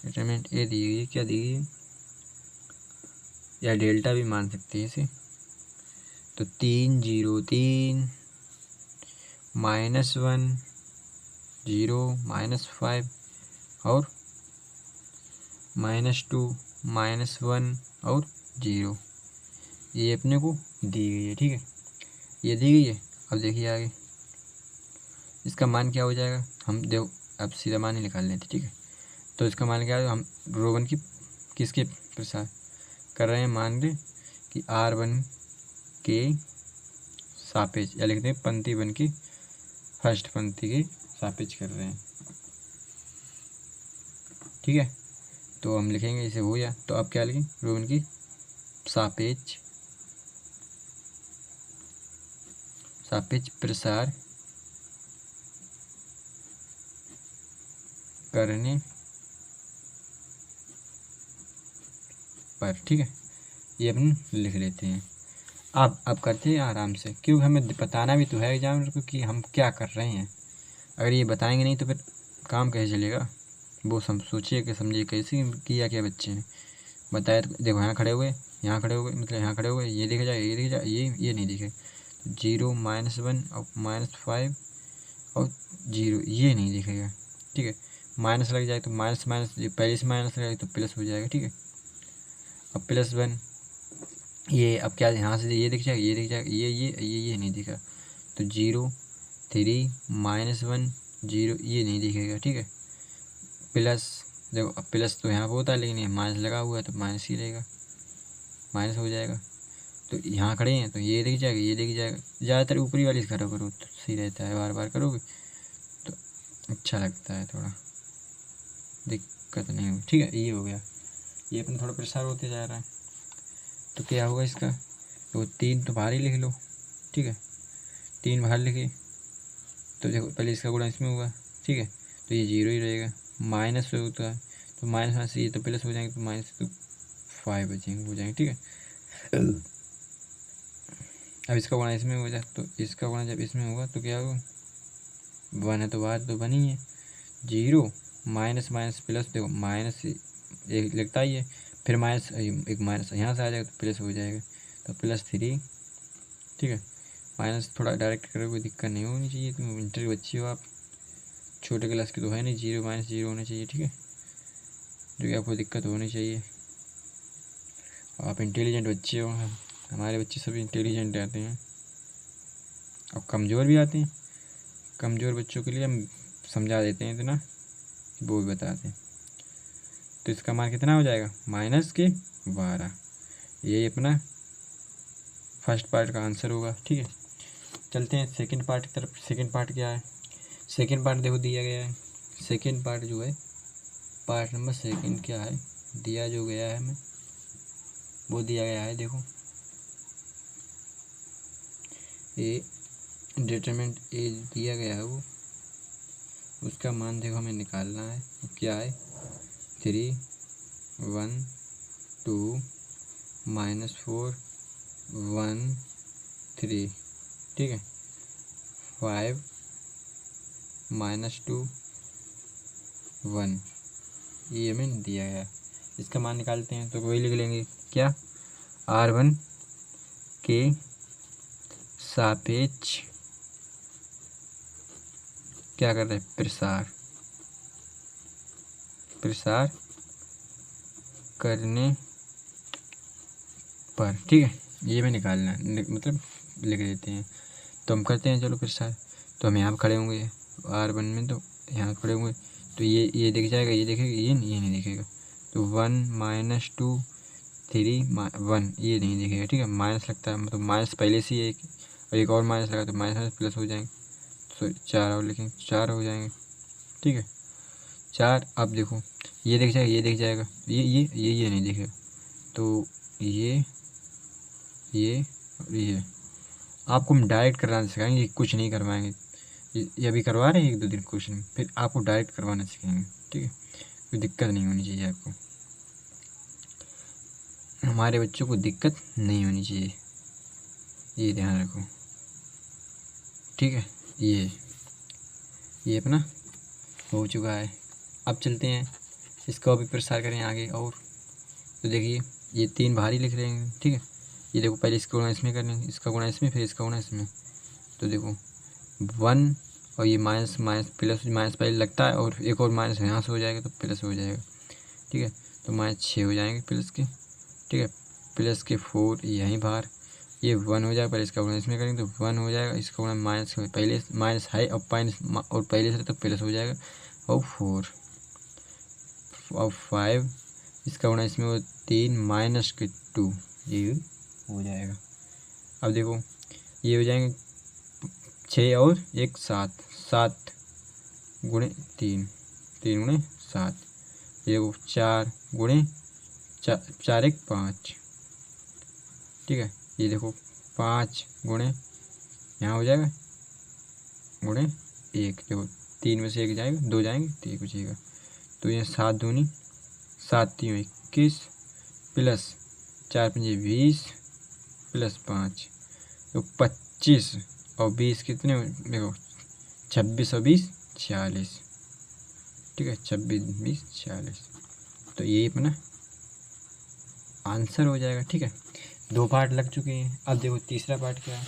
Speaker 1: डिटरमिनेंट ए दी गई है, क्या दी गई है, या डेल्टा भी मान सकते हैं इसे, तो 3 0 3 -1 0 -5 और -2 -1 और 0, ये अपने को दी गई है। ठीक है, ये दी गई है। अब देखिए आगे इसका मान क्या हो जाएगा, हम देखो अब सीधा मान ही निकाल लेते। ठीक है, तो इसका मान क्या है, हम रो 1 की किसके प्रसार कर रहे हैं, मान लें कि R1 के सापेक्ष, या लिखते हैं पंक्ति 1 की फर्स्ट पंक्ति के सापेक्ष कर रहे हैं। ठीक है, तो हम लिखेंगे इसे हो गया, तो अब क्या लिखें, रो 1 की सापेक्ष प्रसार करने पर। ठीक है, ये अपन लिख लेते हैं। अब करते हैं आराम से, क्योंकि हमें बताना भी तो है एग्जामिनर को कि हम क्या कर रहे हैं। अगर ये बताएंगे नहीं तो फिर काम कैसे चलेगा, वो सोचिए कि समझिए कैसे किया क्या बच्चे ने बताया। तो देखो यहाँ खड़े हुए, यहाँ खड़े हुए, मतलब यहाँ खड़े हुए, ये दिख जाए, ये दिख जाए, ये नहीं दिखे, 0 -1 और -5 और 0, ये नहीं दिखेगा। ठीक है, माइनस लग जाए तो माइनस पहले से माइनस लगे तो प्लस हो जाएगा। ठीक है, अब +1, ये अब क्या यहाँ से ये दिख जाएगा, ये दिख जाएगा, ये नहीं दिखा, तो 0 3 -1 0, ये नहीं दिखेगा। ठीक है, प्लस, देखो अब प्लस तो यहाँ पर होता है लेकिन ये माइनस लगा हुआ है तो माइनस ही रहेगा, माइनस हो जाएगा। तो यहाँ खड़े हैं तो ये दिख जाएगा, ये दिख जाएगा। ज़्यादातर ऊपरी वाली से करो तो सही रहता है, बार बार करोगे तो अच्छा लगता है, थोड़ा दिक्कत नहीं होगी। ठीक है, ये हो गया, ये अपना थोड़ा प्रसार होते जा रहा है। तो क्या होगा इसका, तो 3 तो बाहर ही लिख लो। ठीक है, 3 बाहर लिखे, तो देखो पहले इसका गुणा इसमें हुआ। ठीक है, तो ये 0 ही रहेगा, माइनस होता है तो माइनस से ये तो प्लस हो जाएंगे, तो माइनस तो 5 बचेंगे, हो जाएंगे। ठीक है, अब इसका गुणा इसमें हो जाए, तो इसका गुणा जब इसमें होगा तो क्या होगा, 1 है तो बाहर तो 1 ही है, 0 माइनस माइनस प्लस, देखो माइनस एक लगता ही है, फिर माइनस एक माइनस यहाँ से आ जाएगा तो प्लस हो जाएगा, तो +3। ठीक है, माइनस थोड़ा डायरेक्ट करोगे, कोई दिक्कत नहीं होनी चाहिए, तुम इंटर के बच्चे हो आप, छोटे क्लास के तो है नहीं, 0 -0 होना चाहिए। ठीक है, जो कि आपको दिक्कत होनी चाहिए, आप इंटेलिजेंट बच्चे हो, हमारे बच्चे सभी इंटेलिजेंट आते हैं और कमज़ोर भी आते हैं। कमज़ोर बच्चों के लिए हम समझा देते हैं इतना, वो भी बताते हैं। तो इसका मान कितना हो जाएगा, -12, यही अपना फर्स्ट पार्ट का आंसर होगा। ठीक है, चलते हैं सेकंड पार्ट की तरफ। सेकंड पार्ट क्या है, सेकंड पार्ट देखो दिया गया है, सेकंड पार्ट जो है, पार्ट नंबर सेकंड क्या है दिया जो गया है हमें, वो दिया गया है, देखो ए डिटरमिनेंट ए दिया गया है, वो उसका मान देखो हमें निकालना है, वो क्या है, 3 1 2 -4 1 3। ठीक है, 5 -2 1, ये हमें दिया गया है। इसका मान निकालते हैं तो वही लिख लेंगे, क्या, R1 के सापेक्ष क्या कर रहे हैं, प्रसार करने पर। ठीक है, ये में निकालना मतलब लिख देते हैं, तो हम करते हैं, चलो प्रसार, तो हम यहाँ पर खड़े होंगे R1 में, तो यहाँ खड़े होंगे तो ये दिख जाएगा, ये दिखेगा, ये नहीं दिखेगा, तो 1 -2 3 1, ये नहीं दिखेगा। ठीक है, माइनस लगता है, मतलब माइनस पहले से ही एक और माइनस लगा तो माइनस प्लस हो जाएंगे, तो 4 और लिखेंगे, 4 हो जाएंगे। ठीक है, 4। अब देखो ये दिख जाएगा, ये दिख जाएगा, ये नहीं दिखेगा, तो ये और ये आपको हम डायरेक्ट कराना सिखाएंगे, कुछ नहीं करवाएंगे, ये अभी करवा रहे हैं 1-2 दिन क्वेश्चन, फिर आपको डायरेक्ट करवाना सिखाएंगे। ठीक है, कोई दिक्कत नहीं होनी चाहिए आपको, हमारे बच्चों को दिक्कत नहीं होनी चाहिए, ये ध्यान रखो। ठीक है। ये अपना हो चुका है। अब चलते हैं इसको भी प्रसार करें आगे। और तो देखिए ये 3 भारी लिख रहे हैं, ठीक है। ये देखो पहले इसका गुणा इसमें करने, इसका गुणा इसमें, फिर इसका गुणा इसमें। तो देखो 1 और ये माइनस माइनस प्लस, माइनस पहले लगता है और एक और माइनस यहाँ से हो जाएगा तो प्लस हो जाएगा, ठीक है। तो -6 हो जाएंगे प्लस के, ठीक है। प्लस के 4 यहीं बाहर, ये 1 हो जाएगा, पहले इसका गुणा इसमें करेंगे तो 1 हो जाएगा, इसका गुणा माइनस, पहले माइनस है और माइनस और पहले से तो प्लस हो जाएगा, और 4 और 5, इसका गुणा इसमें वो 3 माइनस के 2, ये हो जाएगा। अब देखो ये हो जाएंगे 6 और 1 7, 7 गुणे 3, 3 गुणे 7, ये देखो 4 गुणे 4 1 5, ठीक है। ये देखो 5 गुणे यहाँ हो जाएगा गुणे 1, देखो 3 में से 1 जाएगा, 2 जाएंगे तो 1 बचेगा। तो ये 7 दूनी 7 3 21 प्लस 4 5 20 प्लस 5 तो 25 और 20 कितने, देखो 26 और 20 40, ठीक है। 26 20 40, तो ये अपना आंसर हो जाएगा, ठीक है। 2 पार्ट लग चुके हैं। अब देखो तीसरा पार्ट क्या है।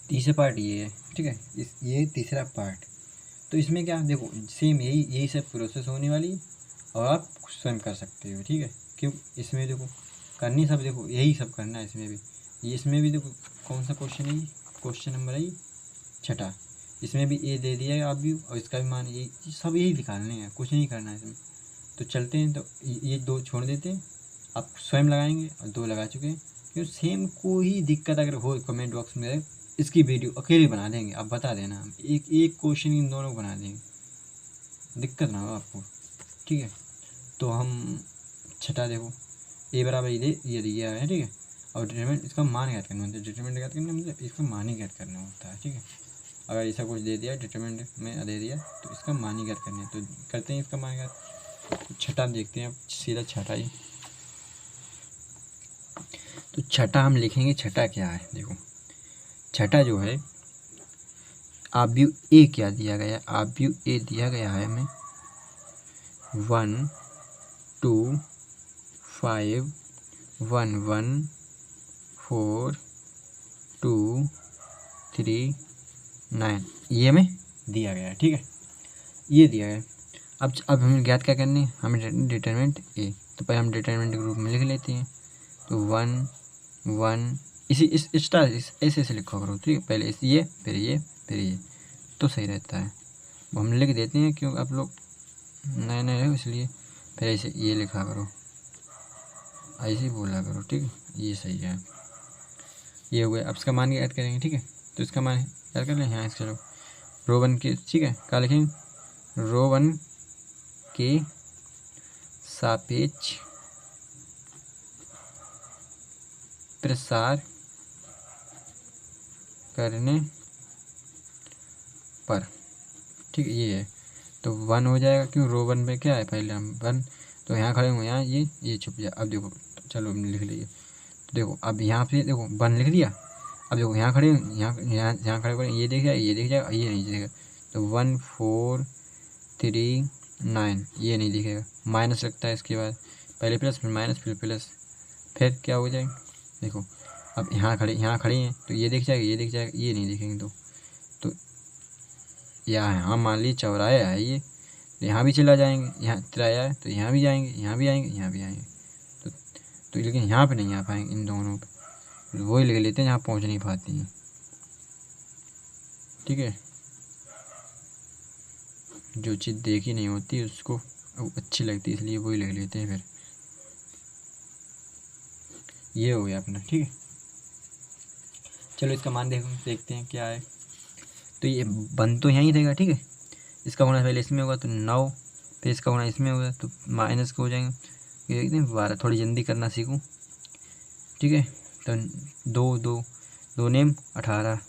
Speaker 1: तीसरा पार्ट ये है, ठीक है। ये तीसरा पार्ट, तो इसमें क्या देखो सेम यही सब प्रोसेस होने वाली है और आप स्वयं कर सकते हो, ठीक है। क्यों, इसमें देखो करनी सब, देखो यही सब करना है इसमें भी। इसमें भी देखो कौन सा क्वेश्चन है, क्वेश्चन नंबर है 6, इसमें भी ए दे दिया है आप भी, और इसका भी मान यही, सब यही निकालने हैं, कुछ नहीं करना है इसमें। तो चलते हैं, तो ये 2 छोड़ देते हैं, आप स्वयं लगाएंगे, और 2 लगा चुके हैं। क्यों सेम कोई दिक्कत अगर हो कमेंट बॉक्स में, इसकी वीडियो अकेले बना देंगे, आप बता देना, हम एक क्वेश्चन इन दोनों बना देंगे, दिक्कत ना हो आपको, ठीक है। तो हम 6 देखो ए बराबर ये दिया है, ठीक है। और डिटरमिनेंट इसका मान ज्ञात करना होता है, डिटरमिनेंट ज्ञात करना मतलब इसका मान ही ज्ञात करना होता है, ठीक है। अगर ऐसा कुछ दे दिया डिटरमिनेंट में दे दिया तो इसका मान ही ज्ञात करना है, तो करते हैं इसका मान ज्ञात। तो 6 देखते हैं अब, सीधा 6 ही। तो 6 हम लिखेंगे, 6 क्या है देखो, 6 जो है आव्यूह ए क्या दिया गया है, आव्यूह ए दिया गया है हमें 1 2 5 1 1 4 2 3 9, ये हमें दिया गया है, ठीक है। ये दिया गया है। अब हमें ज्ञात क्या करनी है, हमें डिटरमिनेंट ए, तो पहले हम डिटरमिनेंट के रूप में लिख लेते हैं। तो 1 1 इस स्टार ऐसे लिखा करो, ठीक है। पहले ये फिर ये फिर ये, तो सही रहता है। वो हम लिख देते हैं, क्योंकि आप लोग नए नए हो इसलिए। फिर ऐसे ये लिखा करो, ऐसे ही बोला करो, ठीक है। ये सही है, ये हो गया। अब इसका मान याद करेंगे, ठीक है। तो इसका मान याद कर लें, यहाँ इसके चलो रो 1 के, ठीक है। क्या लिखेंगे, रो 1 के सापेक्ष प्रसार करने पर, ठीक है। ये है तो 1 हो जाएगा, क्यों रो 1 में क्या है, पहले हम 1, तो यहाँ खड़े हुए, यहाँ ये छुप जाए। अब देखो चलो हमने लिख लिया, तो देखो अब यहाँ पे देखो 1 लिख दिया। अब देखो यहाँ खड़े, यहाँ खड़े करें, ये देख जाएगा, ये देख जाएगा, ये नहीं दिखेगा। तो 1 4 3 9, ये नहीं दिखेगा, माइनस लगता है इसके बाद, पहले प्लस फिर माइनस फिर प्लस, फिर क्या हो जाएगा देखो। अब यहाँ खड़े हैं, तो ये दिख जाएगा, ये दिख जाएगा, ये नहीं दिखेंगे। तो यहाँ मान लीजिए चौराया है ये, तो यहाँ भी चला जाएंगे, यहाँ तिराया है तो यहाँ भी जाएंगे, यहाँ भी आएंगे, यहाँ भी आएंगे। तो लेकिन यहाँ पे नहीं आ पाएंगे, इन दोनों पे वही लिख लेते हैं जहाँ पहुँच नहीं पाती हैं, ठीक है। जो चीज़ देखी नहीं होती उसको अच्छी लगती है, इसलिए वही लिख लेते हैं। फिर ये हो गया अपना, ठीक है। चलो इसका मान देखते हैं क्या है। तो ये बन तो यहीं रहेगा, ठीक है। इसका गुणा पहले इसमें होगा तो 9, फिर इसका गुणा इसमें होगा तो माइनस के हो जाएंगे। ये देखते हैं 12, थोड़ी जल्दी करना सीखूँ, ठीक है। तो 2 2 2 नेम 18,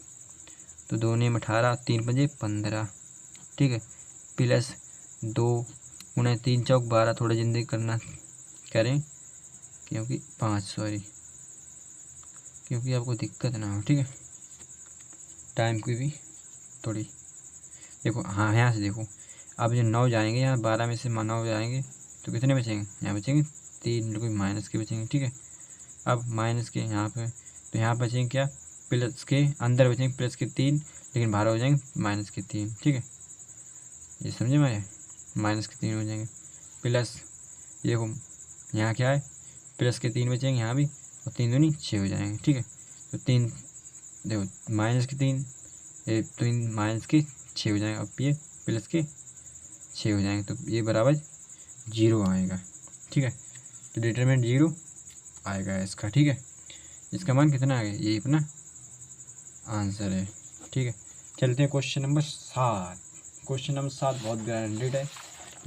Speaker 1: तो 2 नेम 18, 3 पंजे 15, ठीक है। प्लस 2 गुणा 3 चौक 12, थोड़ा जल्दी करना करें, क्योंकि 5 सॉरी, क्योंकि आपको दिक्कत ना हो, ठीक है। टाइम की भी थोड़ी देखो, हाँ यहाँ से देखो, अब जो 9 जाएंगे यहाँ 12 में से 9 जाएंगे तो कितने बचेंगे, यहाँ बचेंगे 3, कोई माइनस के बचेंगे, ठीक है। अब माइनस के यहाँ पे, तो यहाँ बचेंगे क्या, प्लस के अंदर बचेंगे प्लस के 3, लेकिन बाहर हो जाएंगे माइनस के 3, ठीक है। ये समझे मैं, माइनस के 3 हो जाएंगे, प्लस ये देखो यहाँ क्या है, प्लस के 3 बचेंगे यहाँ भी, और 3 दूनी 6 हो जाएंगे, ठीक है। तो 3 देखो माइनस के 3, ये 3 माइनस के 6 हो जाएंगे, अब ये प्लस के 6 हो जाएंगे, तो ये बराबर 0 आएगा, ठीक है। तो डिटरमिनेंट 0 आएगा इसका, ठीक है। इसका मान कितना आ गया, ये अपना आंसर है, ठीक है। चलते हैं क्वेश्चन नंबर 7। क्वेश्चन नंबर 7 बहुत ग्रांडेड है,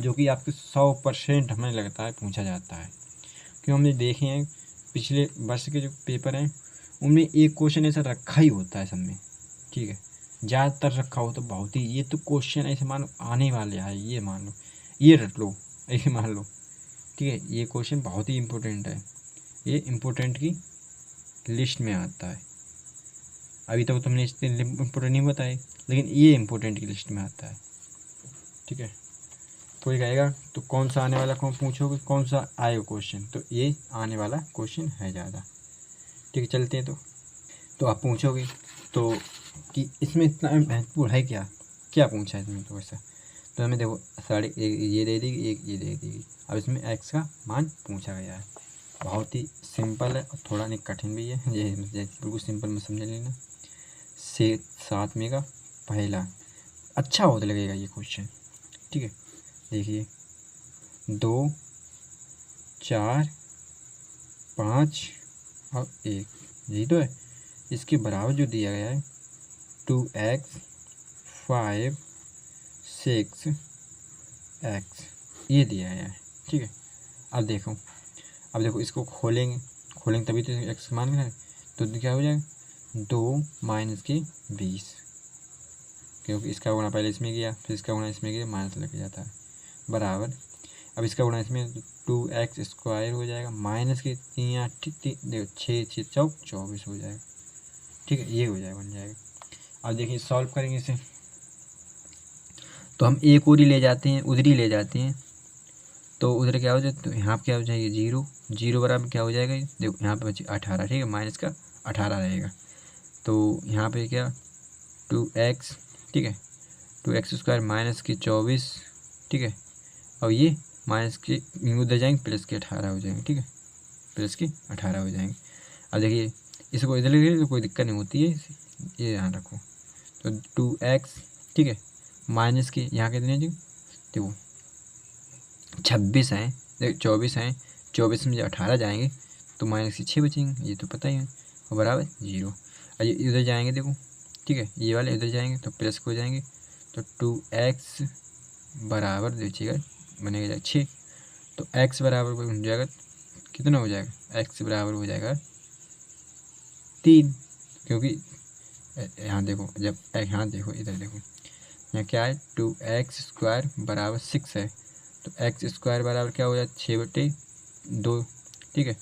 Speaker 1: जो कि आपके 100% हमें लगता है पूछा जाता है, क्योंकि हमने देखे हैं पिछले वर्ष के जो पेपर हैं उनमें एक क्वेश्चन ऐसा रखा ही होता है सब में, ठीक है। ज़्यादातर रखा हो तो बहुत ही, ये तो क्वेश्चन ऐसे मान लो आने वाले हैं, ये मान लो, ये रट लो, ऐसे मान लो, ठीक है। ये क्वेश्चन बहुत ही इम्पोर्टेंट है, ये इम्पोर्टेंट की लिस्ट में आता है। अभी तक तो तुमने इससे इम्पोर्टेंट नहीं बताए, लेकिन ये इम्पोर्टेंट की लिस्ट में आता है, ठीक है। कोई कहेगा तो कौन सा आने वाला, कौन पूछोगे कौन सा आएगा क्वेश्चन, तो ये आने वाला क्वेश्चन है ज़्यादा, ठीक है। चलते हैं तो आप पूछोगे तो कि इसमें इतना महत्वपूर्ण है क्या, क्या पूछा है इसमें, तो ऐसा तो हमें देखो साढ़े ये दे देगी, एक ये दे देगी। अब इसमें एक्स का मान पूछा गया है, बहुत ही सिंपल है और थोड़ा नहीं कठिन भी है, ये बिल्कुल सिंपल में समझ लेना। 7 में का पहला अच्छा बहुत लगेगा ये क्वेश्चन, ठीक है। देखिए 2, 4, 5 और 1, यही तो है। इसके बराबर जो दिया गया है 2x 5 6 x, ये दिया गया है, ठीक है। अब देखो इसको खोलेंगे तभी तो x मान लेना है, तो क्या हो जाएगा 2 माइनस के 20, क्योंकि इसका गुणा पहले इसमें किया, फिर इसका गुणा इसमें किया, माइनस लग जाता है, बराबर। अब इसका गुणा इसमें 2x स्क्वायर हो जाएगा, माइनस के 3 देखो 6 6 चौक 24 हो जाएगा, ठीक है। ये हो जाएगा, बन जाएगा। अब देखिए सॉल्व करेंगे इसे, तो हम एक और ही ले जाते हैं, उधर ही ले जाते हैं, तो उधर क्या हो जाए, तो यहाँ पे क्या हो जाएगा 0, 0 बराबर क्या हो जाएगा, देखो यहाँ पे बचे 18, ठीक है, माइनस का 18 रहेगा, तो यहाँ पे क्या 2x, ठीक है, 2x स्क्वायर माइनस के 24, ठीक है, और ये माइनस के उधर जाएंगे प्लस के 18 हो जाएंगे, ठीक है, प्लस के 18 हो जाएंगे। अब देखिए इसको इधर ले तो कोई दिक्कत नहीं होती है, ये ध्यान रखो, तो 2x, ठीक है, माइनस के यहाँ कितने जी, देखो 26 हैं, देखो 24 हैं, 24 में जो 18 जाएंगे तो माइनस के 6 बचेंगे, ये तो पता ही है, और बराबर 0। और ये इधर जाएंगे देखो, ठीक है, ये वाले इधर जाएंगे तो प्लस को जाएंगे, तो 2x बराबर देखिएगा बनेगा 6, तो x बराबर हो जाएगा कितना हो जाएगा, x बराबर हो जाएगा 3, क्योंकि यहाँ देखो, जब यहाँ देखो इधर देखो, यहाँ क्या है 2x स्क्वायर बराबर 6 है, तो x स्क्वायर बराबर क्या हो जाए 6/2, ठीक है,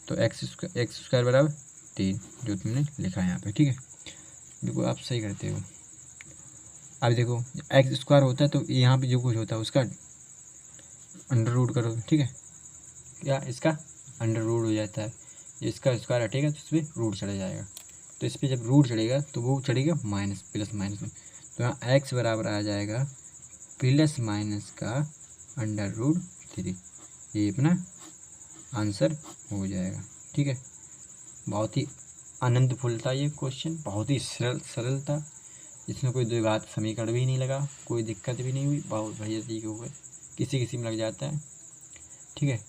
Speaker 1: तो x स्क्वायर बराबर 3, जो तुमने लिखा है यहाँ पे, ठीक है, बिल्कुल आप सही करते हो। अब देखो x स्क्वायर होता है तो यहाँ पे जो कुछ होता है उसका अंडर रूट करो, ठीक है, या इसका अंडर रूट हो जाता है, इसका स्क्वायर हटेगा तो इस पर रूट चढ़ जाएगा, तो इस पर जब रूट चढ़ेगा तो वो चढ़ेगा माइनस प्लस माइनस में, तो यहाँ x बराबर आ जाएगा प्लस माइनस का अंडर रूट 3, ये अपना आंसर हो जाएगा, ठीक है। बहुत ही आनंदफुल था ये क्वेश्चन, बहुत ही सरल था, इसमें कोई द्विघात समीकरण भी नहीं लगा, कोई दिक्कत भी नहीं हुई, बहुत बढ़िया तरीके हुए, किसी में लग जाता है, ठीक है।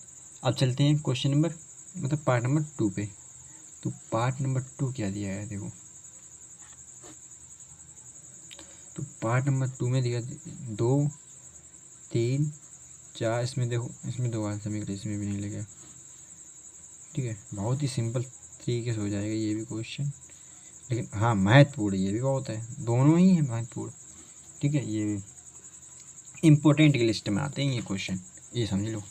Speaker 1: अब चलते हैं क्वेश्चन नंबर मतलब पार्ट नंबर 2 पे। तो पार्ट नंबर 2 क्या दिया है देखो, तो पार्ट नंबर 2 में दिया 2 3 4, इसमें देखो इसमें 2 आंसर समीकरण, इसमें भी नहीं लगा, ठीक है। बहुत ही सिंपल तरीके से हो जाएगा ये भी क्वेश्चन, लेकिन हाँ महत्वपूर्ण ये भी बहुत है, दोनों ही है महत्वपूर्ण, ठीक है। ये भी इम्पोर्टेंट की लिस्ट में आते हैं ये क्वेश्चन, ये समझ लो,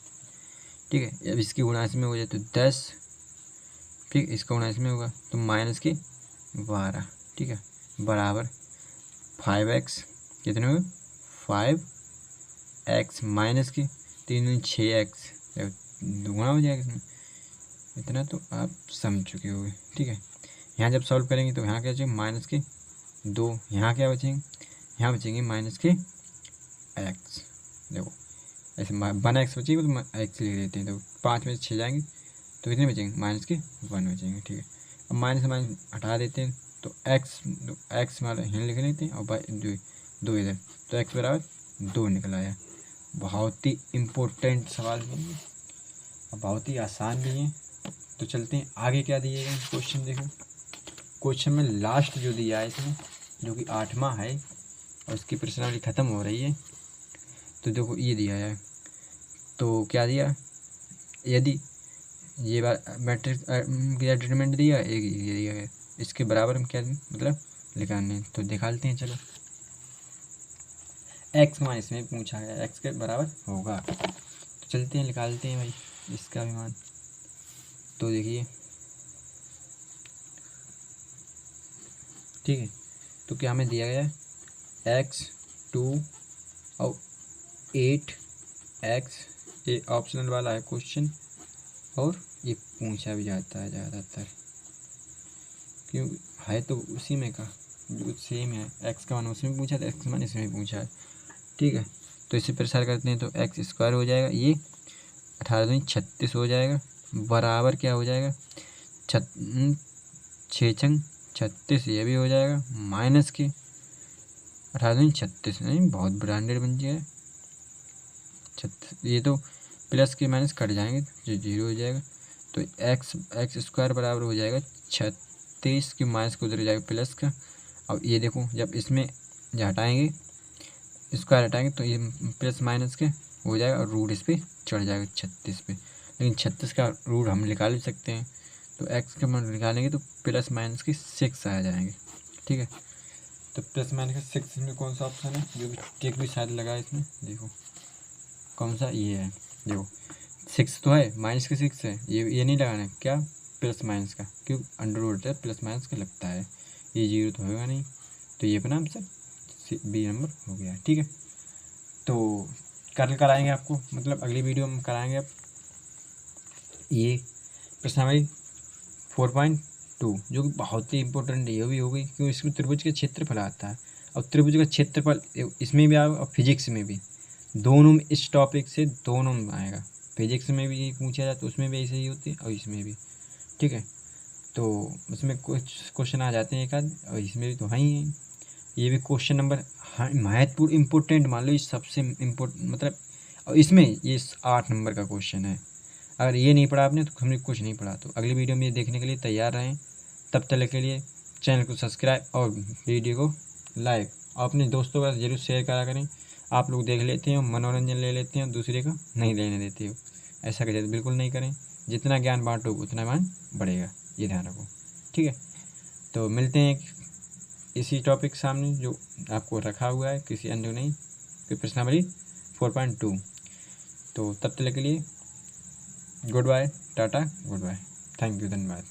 Speaker 1: ठीक है। अब इसकी गुणा इसमें हो जाए तो 10, ठीक, इसका गुणा इसमें होगा तो माइनस के 12, ठीक है, बराबर 5x कितने हुए 5x माइनस की 6x दुगुना हो जाएगा इसमें। इतना तो आप समझ चुके होंगे, ठीक है। यहाँ जब सॉल्व करेंगे तो यहाँ क्या बचेंगे माइनस के 2, यहाँ क्या बचेंगे, यहाँ बचेंगे माइनस के x। देखो ऐसे 1x बचेगी तो x लिख देते हैं, तो 5 में से 6 जाएंगे तो कितने बचेंगे माइनस के 1 बचेंगे, ठीक है। अब माइनस से माइनस हटा देते हैं तो x वाला यहाँ लिख लेते हैं और दो इधर, तो x बराबर 2 निकल आया। बहुत ही इम्पोर्टेंट सवाल भी है और बहुत ही आसान भी है। तो चलते हैं आगे क्या दिए गए क्वेश्चन। देखो क्वेश्चन में लास्ट जो दिया है इसमें, जो कि 8वां है और इसकी प्रश्नावली ख़त्म हो रही है। तो देखो ये दिया है, तो क्या दिया, यदि ये मैट्रिक्स का डिटरमिनेंट दिया, एक ये दिया है, इसके बराबर हम क्या मतलब निकालने, तो निकालते हैं। चलो x मान इसमें पूछा है, x के बराबर होगा, तो चलते हैं निकालते हैं भाई इसका भी मान। तो देखिए ठीक है, तो क्या हमें दिया गया है x 2 और 8x, ये ऑप्शनल वाला है क्वेश्चन और ये पूछा भी जाता है ज़्यादातर, क्यों है तो उसी में का जो सेम है, x का मान उसमें पूछा था, x का मान इसमें पूछा है, ठीक है। तो इसे प्रसार करते हैं तो x² हो जाएगा, ये 18 दूनी 36 हो जाएगा, बराबर क्या हो जाएगा 6 छंग 36, ये भी हो जाएगा, माइनस के 18 दूनी 36, नहीं बहुत ब्रांडेड बन जाएगा 36, ये तो प्लस के माइनस कट जाएंगे जो 0 हो जाएगा। तो x² बराबर हो जाएगा 36 की माइनस को उधर जाएगा प्लस का। अब ये देखो जब इसमें हटाएंगे स्क्वायर हटाएंगे तो ये प्लस माइनस के हो जाएगा और रूट इस पर चढ़ जाएगा 36 पे, लेकिन 36 का रूट हम निकाल भी सकते हैं, तो x का मान निकालेंगे तो प्लस माइनस के 6 आ जाएंगे, ठीक है। तो प्लस माइनस के 6 में कौन सा ऑप्शन है, जो कि टिक भी शायद लगा है इसमें, देखो कौन सा ये है, देखो 6 तो है, माइनस के 6 है, ये नहीं लगाना है क्या प्लस माइनस का, क्यों अंडर रूट है प्लस माइनस का लगता है, ये 0 तो होगा नहीं, तो ये अपना आंसर बी नंबर हो गया, ठीक है। तो कल कराएंगे आपको, मतलब अगली वीडियो में कराएंगे आप ये प्रश्नावली 4.2, जो कि बहुत ही इंपॉर्टेंट ये भी हो गई, क्योंकि इसमें त्रिभुज के क्षेत्रफल आता है, और त्रिभुज का क्षेत्रफल इसमें भी आएगा और फिजिक्स में भी, दोनों में इस टॉपिक से दोनों में आएगा, फिजिक्स में भी पूछा जाए तो उसमें भी ऐसे ही होती है और इसमें भी, ठीक है। तो उसमें कुछ क्वेश्चन आ जाते हैं एक आध, और इसमें भी तो है ही है। ये भी क्वेश्चन नंबर महत्वपूर्ण इम्पोर्टेंट मान लो, ये सबसे इम्पोर्टेंट मतलब, और इसमें ये 8 नंबर का क्वेश्चन है। अगर ये नहीं पढ़ा आपने तो हमने कुछ नहीं पढ़ा। तो अगली वीडियो में ये देखने के लिए तैयार रहें, तब तक के लिए चैनल को सब्सक्राइब और वीडियो को लाइक और अपने दोस्तों के साथ जरूर शेयर करा करें। आप लोग देख लेते हैं, मनोरंजन ले लेते हैं, दूसरे का नहीं लेने देते हो, ऐसा करिए बिल्कुल नहीं करें। जितना ज्ञान बांटो उतना ज्ञान बढ़ेगा, ये ध्यान रखो, ठीक है। तो मिलते हैं इसी टॉपिक सामने जो आपको रखा हुआ है, किसी अन्य नहीं, कोई प्रश्नावली 4.2। तो तब तक के लिए good bye, tata, good bye, thank you, धन्यवाद।